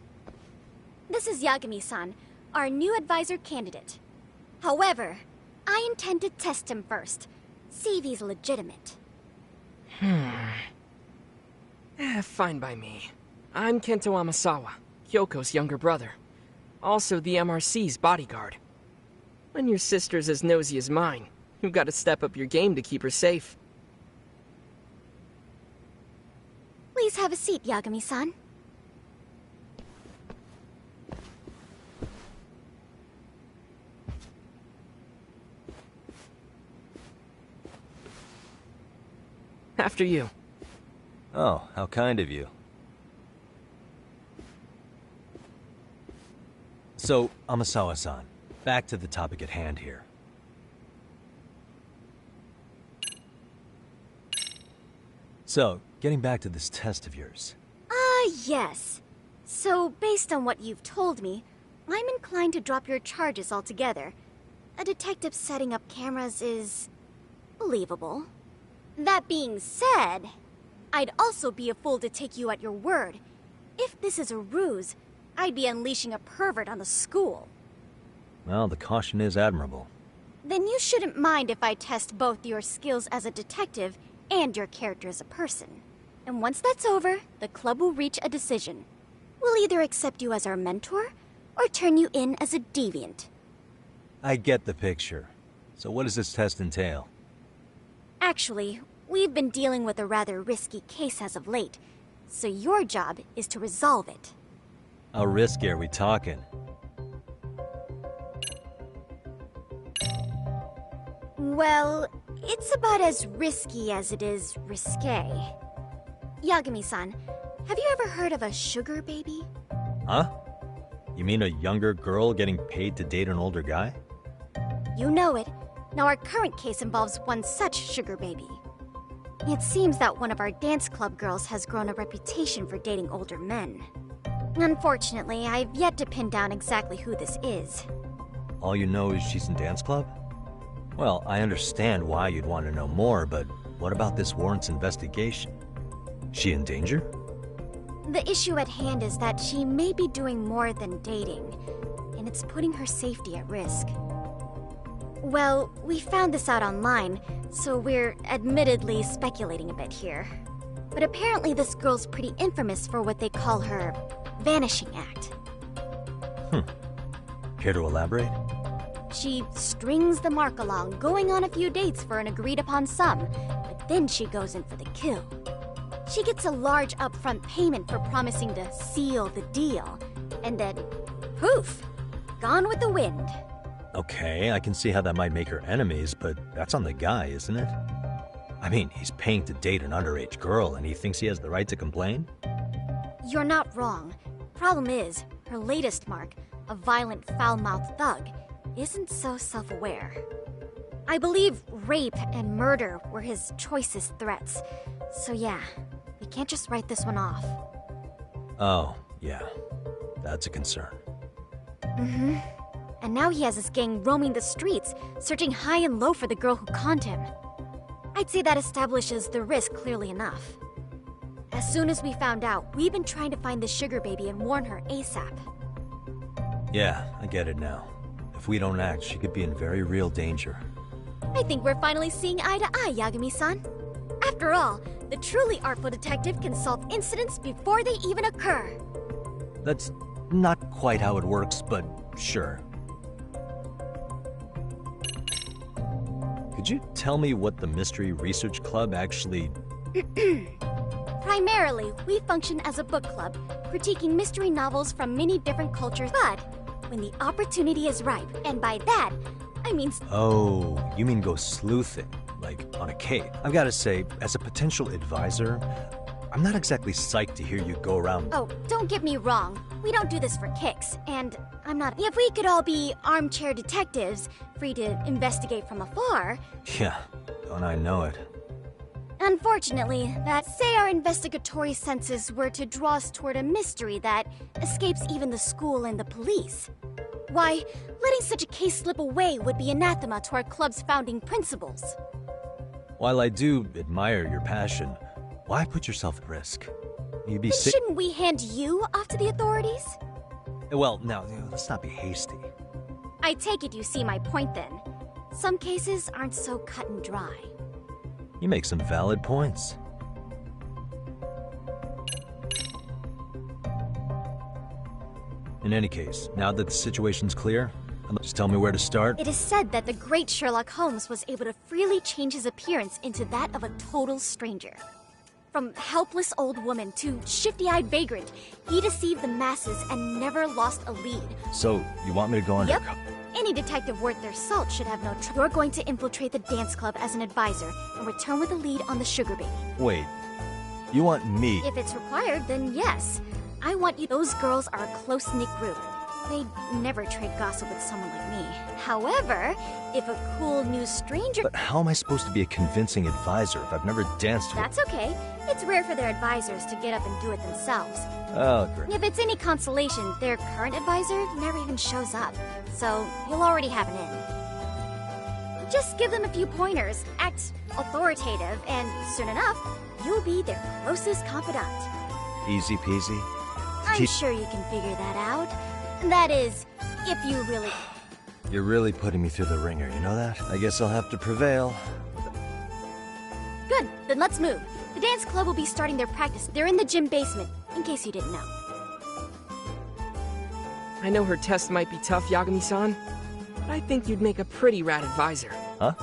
This is Yagami-san, our new advisor candidate. However, I intend to test him first. See if he's legitimate. Fine by me. I'm Kento Amasawa, Kyoko's younger brother. Also the MRC's bodyguard. When your sister's as nosy as mine, you've got to step up your game to keep her safe. Please have a seat, Yagami-san. After you. Oh, how kind of you. So, Amasawa-san, back to the topic at hand here. So, getting back to this test of yours. Yes. So, based on what you've told me, I'm inclined to drop your charges altogether. A detective setting up cameras is believable. That being said, I'd also be a fool to take you at your word. If this is a ruse, I'd be unleashing a pervert on the school. Well, the caution is admirable. Then you shouldn't mind if I test both your skills as a detective and your character as a person. And once that's over, the club will reach a decision. We'll either accept you as our mentor, or turn you in as a deviant. I get the picture. So what does this test entail? Actually, we've been dealing with a rather risky case as of late, so your job is to resolve it. How risky are we talking? Well, it's about as risky as it is risque. Yagami-san, have you ever heard of a sugar baby? Huh? You mean a younger girl getting paid to date an older guy? You know it. Now our current case involves one such sugar baby. It seems that one of our dance club girls has grown a reputation for dating older men. Unfortunately, I've yet to pin down exactly who this is. All you know is she's in dance club? Well, I understand why you'd want to know more, but what about this warrants investigation? She in danger? The issue at hand is that she may be doing more than dating, and it's putting her safety at risk. Well, we found this out online, so we're admittedly speculating a bit here. But apparently this girl's pretty infamous for what they call her vanishing act. Care to elaborate? She strings the mark along, going on a few dates for an agreed-upon sum, but then she goes in for the kill. She gets a large upfront payment for promising to seal the deal, and then, poof, gone with the wind. Okay, I can see how that might make her enemies, but that's on the guy, isn't it? I mean, he's paying to date an underage girl, and he thinks he has the right to complain? You're not wrong. Problem is, her latest mark, a violent, foul-mouthed thug, isn't so self-aware. I believe rape and murder were his choicest threats. So yeah, we can't just write this one off. Oh, yeah. That's a concern. Mm-hmm. And now he has his gang roaming the streets, searching high and low for the girl who conned him. I'd say that establishes the risk clearly enough. As soon as we found out, we've been trying to find the sugar baby and warn her ASAP. Yeah, I get it now. If we don't act, she could be in very real danger. I think we're finally seeing eye to eye, Yagami-san. After all, the truly artful detective can solve incidents before they even occur. That's not quite how it works, but sure. Could you tell me what the Mystery Research Club actually... Primarily, we function as a book club, critiquing mystery novels from many different cultures, but when the opportunity is ripe, and by that, I mean... Oh, you mean go sleuthing, like on a cape. I've got to say, as a potential advisor, I'm not exactly psyched to hear you go around... Oh, don't get me wrong. We don't do this for kicks, and I'm not... If we could all be armchair detectives, free to investigate from afar... Yeah, don't I know it. Unfortunately, say our investigatory senses were to draw us toward a mystery that escapes even the school and the police. Why, letting such a case slip away would be anathema to our club's founding principles. While I do admire your passion, why put yourself at risk? You'd be Then shouldn't we hand you off to the authorities? Well, now, let's not be hasty. I take it you see my point then. Some cases aren't so cut and dry. You make some valid points. In any case, now that the situation's clear, just tell me where to start. It is said that the great Sherlock Holmes was able to freely change his appearance into that of a total stranger. From helpless old woman to shifty-eyed vagrant, he deceived the masses and never lost a lead. So, you want me to go undercover? Yep. Any detective worth their salt should have no trouble. You're going to infiltrate the dance club as an advisor and return with a lead on the sugar baby. Wait, you want me? If it's required, then yes. I want you. Those girls are a close-knit group. They'd never trade gossip with someone like me. However, if a cool new stranger... But how am I supposed to be a convincing advisor if I've never danced with... That's okay. It's rare for their advisors to get up and do it themselves. Oh, great. If it's any consolation, their current advisor never even shows up. So, you'll already have an in. Just give them a few pointers, act authoritative, and soon enough, you'll be their closest confidant. Easy peasy? I'm sure you can figure that out. That is, if you really... You're really putting me through the ringer, you know that? I guess I'll have to prevail. Good, then let's move. The dance club will be starting their practice. They're in the gym basement, in case you didn't know. I know her test might be tough, Yagami-san, but I think you'd make a pretty rad advisor. Huh?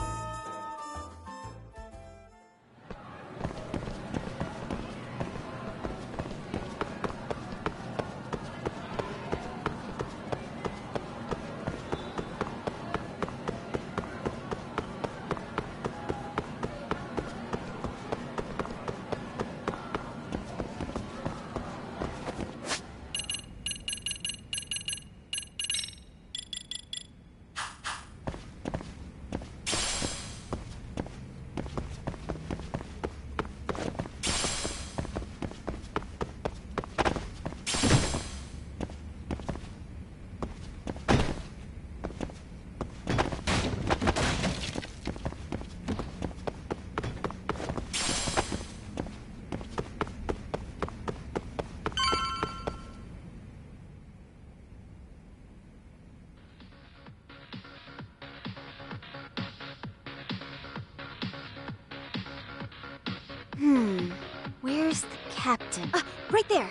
Where's the captain? Right there!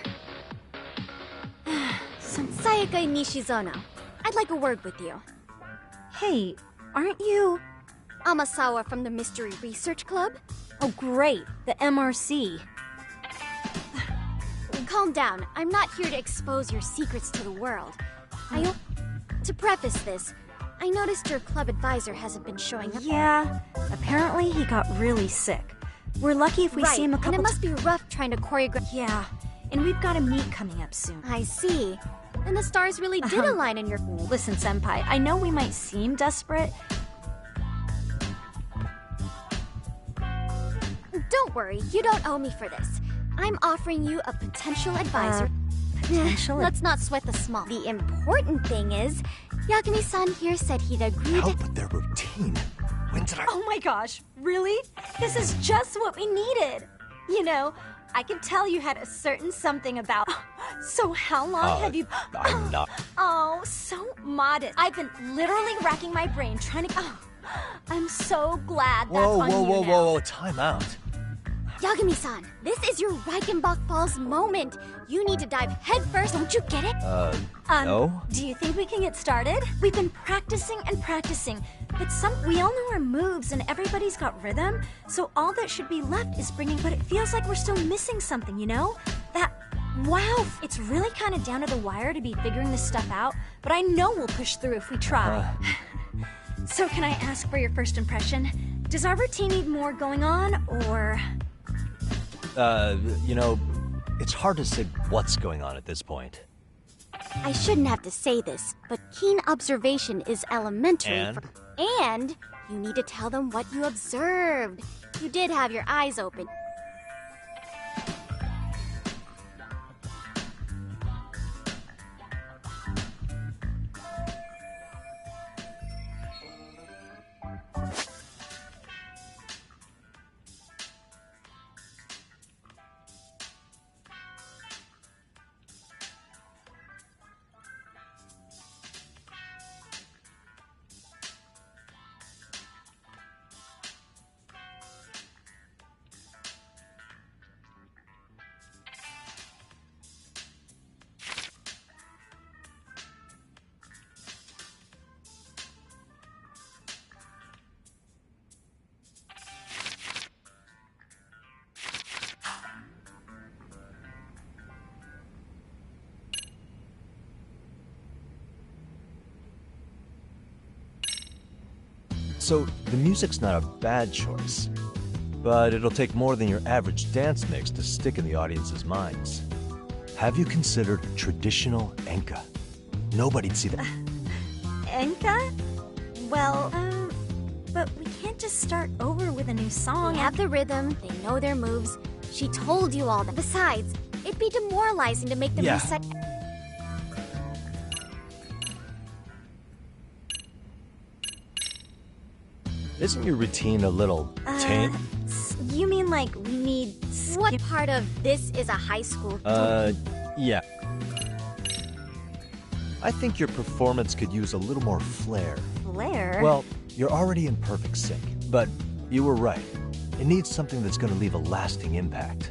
Sayaka Nishizono, I'd like a word with you. Hey, aren't you... Amasawa from the Mystery Research Club? Oh great, the MRC. Calm down, I'm not here to expose your secrets to the world. To preface this, I noticed your club advisor hasn't been showing up. Yeah, apparently he got really sick. We're lucky if we see him a couple and it must be rough trying to choreograph. Yeah, and we've got a meet coming up soon. I see. And the stars really did align in your... Listen, Senpai, I know we might seem desperate. Don't worry, you don't owe me for this. I'm offering you a potential advisor. Let's not sweat the small. The important thing is, Yagami-san here said he'd agreed Help with their routine. When did I... Oh my gosh, really? This is just what we needed. You know, I could tell you had a certain something about... So how long have you... I'm not... Oh, so modest. I've been literally racking my brain trying to... Oh, I'm so glad that's on you now. Whoa, time out. Yagami-san, this is your Reichenbach Falls moment. You need to dive headfirst, don't you get it? No? Do you think we can get started? We've been practicing and practicing, but we all know our moves and everybody's got rhythm, so all that should be left is bringing, but it feels like we're still missing something, you know? Wow, it's really kind of down to the wire to be figuring this stuff out, but I know we'll push through if we try. So can I ask for your first impression? Does our routine need more going on, or... You know, it's hard to say what's going on at this point. I shouldn't have to say this, but keen observation is elementary. And you need to tell them what you observed. You did have your eyes open. So, the music's not a bad choice, but it'll take more than your average dance mix to stick in the audience's minds. Have you considered traditional enka? Nobody'd see that. Enka? Well, but we can't just start over with a new song. They have the rhythm, they know their moves. She told you all that. Besides, it'd be demoralizing to make them reset. Isn't your routine a little tame? You mean like we need... What part of this is a high school? Yeah. I think your performance could use a little more flair. Flair? Well, you're already in perfect sync, but you were right. It needs something that's going to leave a lasting impact.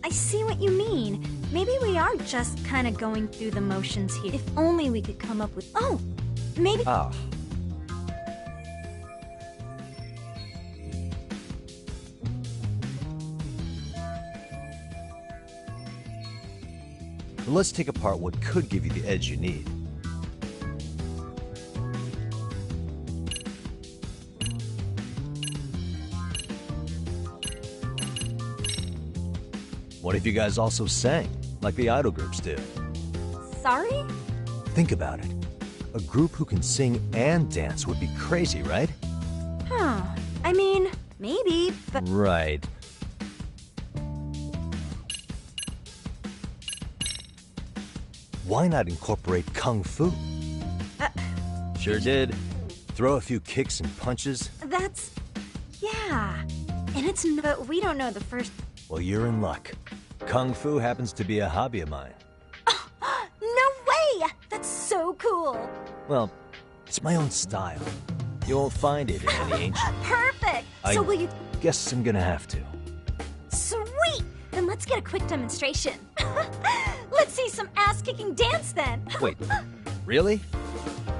I see what you mean. Maybe we are just kind of going through the motions here. If only we could come up with... Oh! Maybe... Ah. Let's take apart what could give you the edge you need. What if you guys also sang, like the idol groups do? Sorry? Think about it. A group who can sing and dance would be crazy, right? Huh. I mean, maybe, but... Right. Why not incorporate Kung Fu? Sure did. Throw a few kicks and punches. That's... yeah. And it's... But we don't know the first... Well, you're in luck. Kung Fu happens to be a hobby of mine. No way! That's so cool! Well, it's my own style. You won't find it in any ancient... Perfect! So will you... guess I'm gonna have to. Sweet! Then let's get a quick demonstration. Let's see some ass-kicking dance then! Wait, really?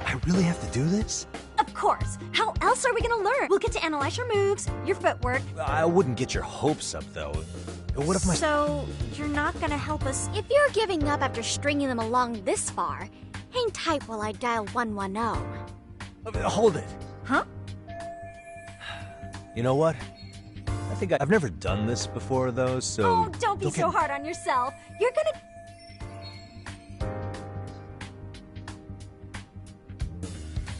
I really have to do this? Of course! How else are we gonna learn? We'll get to analyze your moves, your footwork... I wouldn't get your hopes up, though. What if my... So, you're not gonna help us... If you're giving up after stringing them along this far, hang tight while I dial 110. Hold it! Huh? You know what? I think I've never done this before, though, so... Oh, don't be so hard on yourself. You're gonna...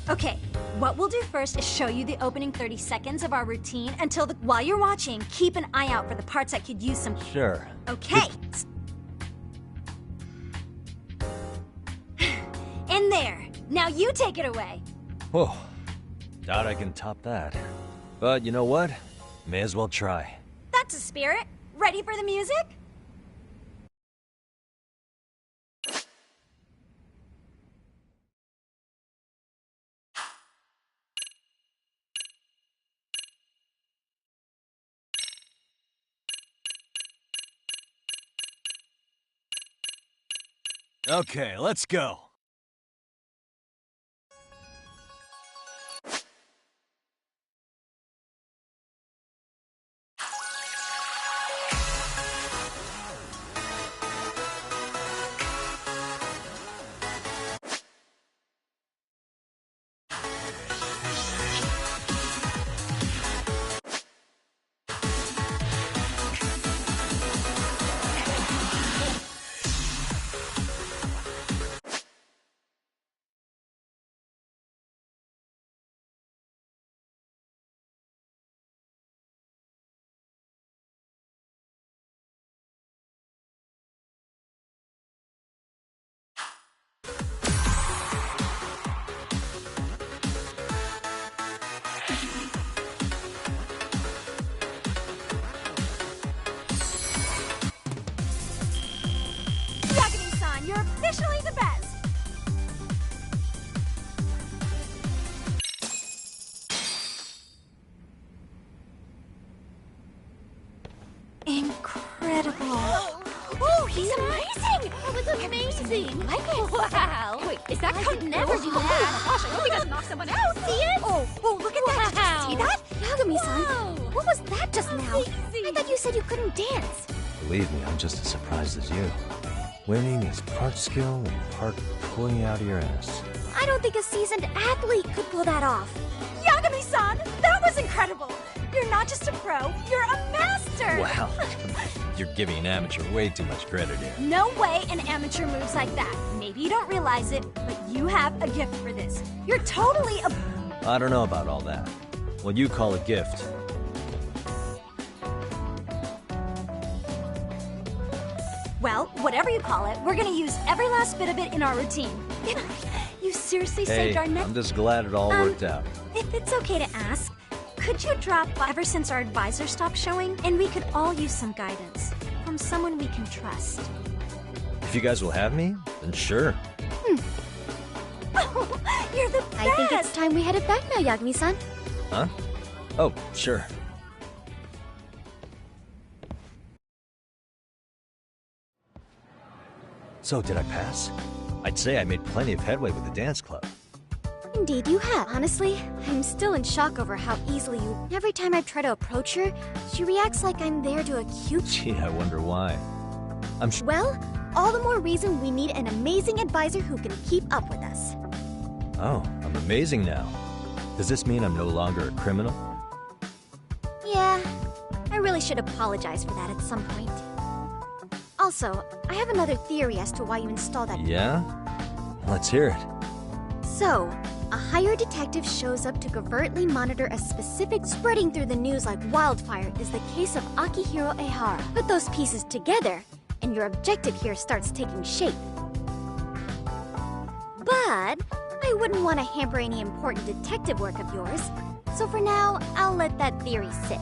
Okay, what we'll do first is show you the opening 30 seconds of our routine while you're watching, keep an eye out for the parts that could use some... Sure. Okay. In there. Now you take it away. Whoa. Doubt I can top that. But you know what? May as well try. That's a spirit. Ready for the music? Okay, let's go. You're officially the best! Incredible! Oh, he's amazing! That was amazing! Wow! Wait, is that Kung Fu? Never do that! Oh gosh, I hope he doesn't knock someone out! See it? Oh, look at that! Did you see that? Yagami-san, what was that just now? I thought you said you couldn't dance. Believe me, I'm just as surprised as you. Winning is part skill and part pulling you out of your ass. I don't think a seasoned athlete could pull that off. Yagami-san, that was incredible! You're not just a pro, you're a master! Wow, you're giving an amateur way too much credit here. No way an amateur moves like that. Maybe you don't realize it, but you have a gift for this. You're totally a... I don't know about all that. What you call a gift. Well, whatever you call it, we're gonna use every last bit of it in our routine. You seriously saved our neck? I'm just glad it all worked out. If it's okay to ask, could you drop by ever since our advisor stopped showing? And we could all use some guidance from someone we can trust. If you guys will have me, then sure. I think it's time we headed back now, Yagami-san. Huh? Oh, sure. So, did I pass? I'd say I made plenty of headway with the dance club. Indeed you have. Honestly, I'm still in shock over how easily you... Every time I try to approach her, she reacts like I'm there to accuse... Gee, I wonder why. I'm sure... Well, all the more reason we need an amazing advisor who can keep up with us. Oh, I'm amazing now. Does this mean I'm no longer a criminal? Yeah, I really should apologize for that at some point. Also, I have another theory as to why you installed that... Yeah? Let's hear it. So, a hired detective shows up to covertly monitor a specific... Spreading through the news like wildfire is the case of Akihiro Ehara. Put those pieces together, and your objective here starts taking shape. But I wouldn't want to hamper any important detective work of yours, so for now, I'll let that theory sit.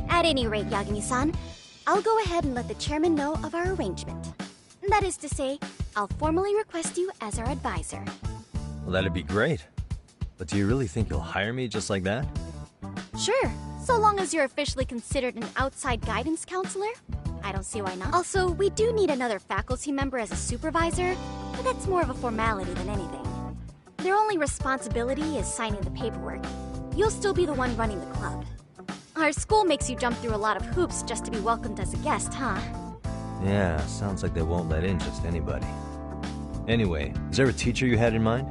At any rate, Yagami-san, I'll go ahead and let the chairman know of our arrangement. That is to say, I'll formally request you as our advisor. Well, that'd be great. But do you really think you'll hire me just like that? Sure, so long as you're officially considered an outside guidance counselor. I don't see why not. Also, we do need another faculty member as a supervisor, but that's more of a formality than anything. Their only responsibility is signing the paperwork. You'll still be the one running the club. Our school makes you jump through a lot of hoops just to be welcomed as a guest, huh? Yeah, sounds like they won't let in just anybody. Anyway, is there a teacher you had in mind?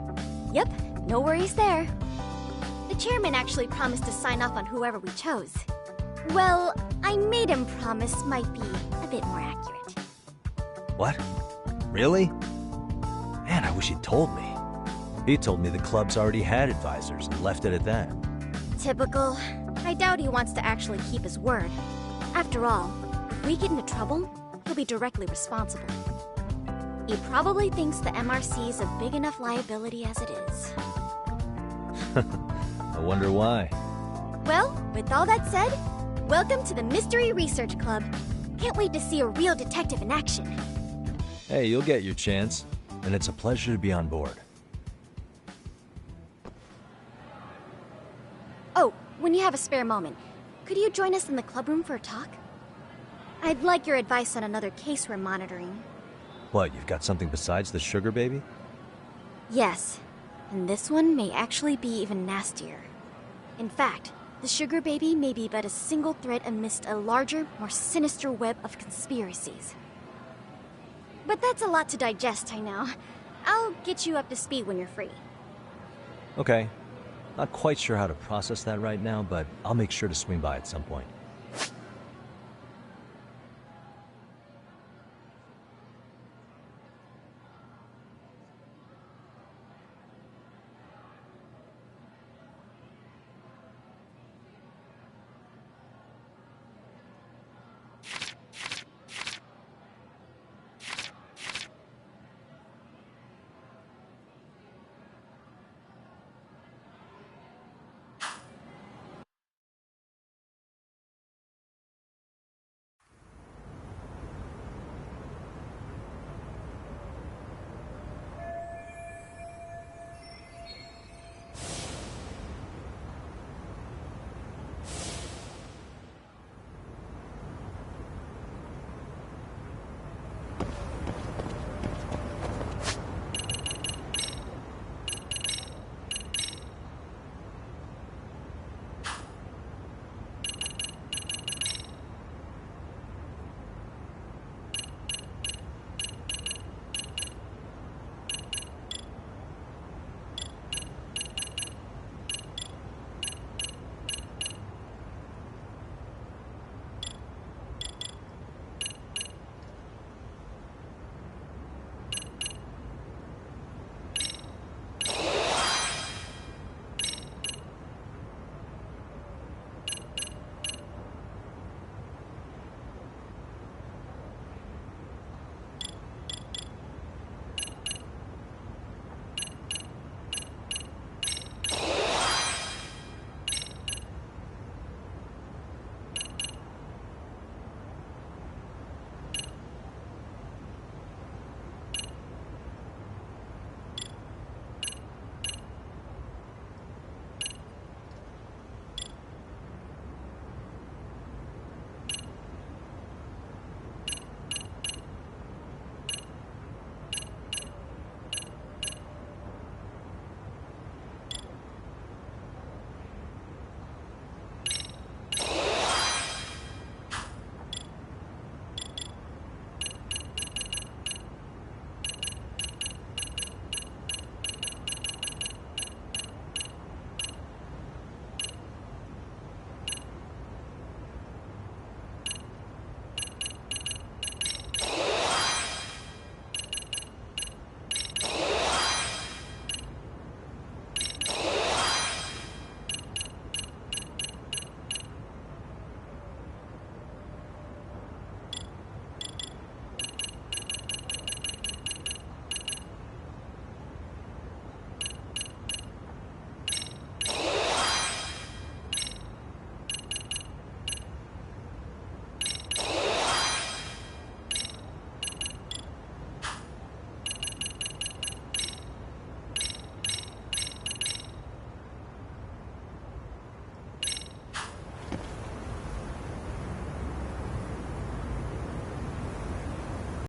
Yep, no worries there. The chairman actually promised to sign off on whoever we chose. Well, I made him promise might be a bit more accurate. What? Really? Man, I wish he'd told me. He told me the club's already had advisors and left it at that. Typical. I doubt he wants to actually keep his word. After all, if we get into trouble, he'll be directly responsible. He probably thinks the MRC is a big enough liability as it is. I wonder why. Well, with all that said, welcome to the Mystery Research Club. Can't wait to see a real detective in action. Hey, you'll get your chance, and it's a pleasure to be on board. Oh, when you have a spare moment, could you join us in the clubroom for a talk? I'd like your advice on another case we're monitoring. What, you've got something besides the sugar baby? Yes, and this one may actually be even nastier. In fact, the sugar baby may be but a single thread amidst a larger, more sinister web of conspiracies. But that's a lot to digest, I know. I'll get you up to speed when you're free. Okay. Not quite sure how to process that right now, but I'll make sure to swing by at some point.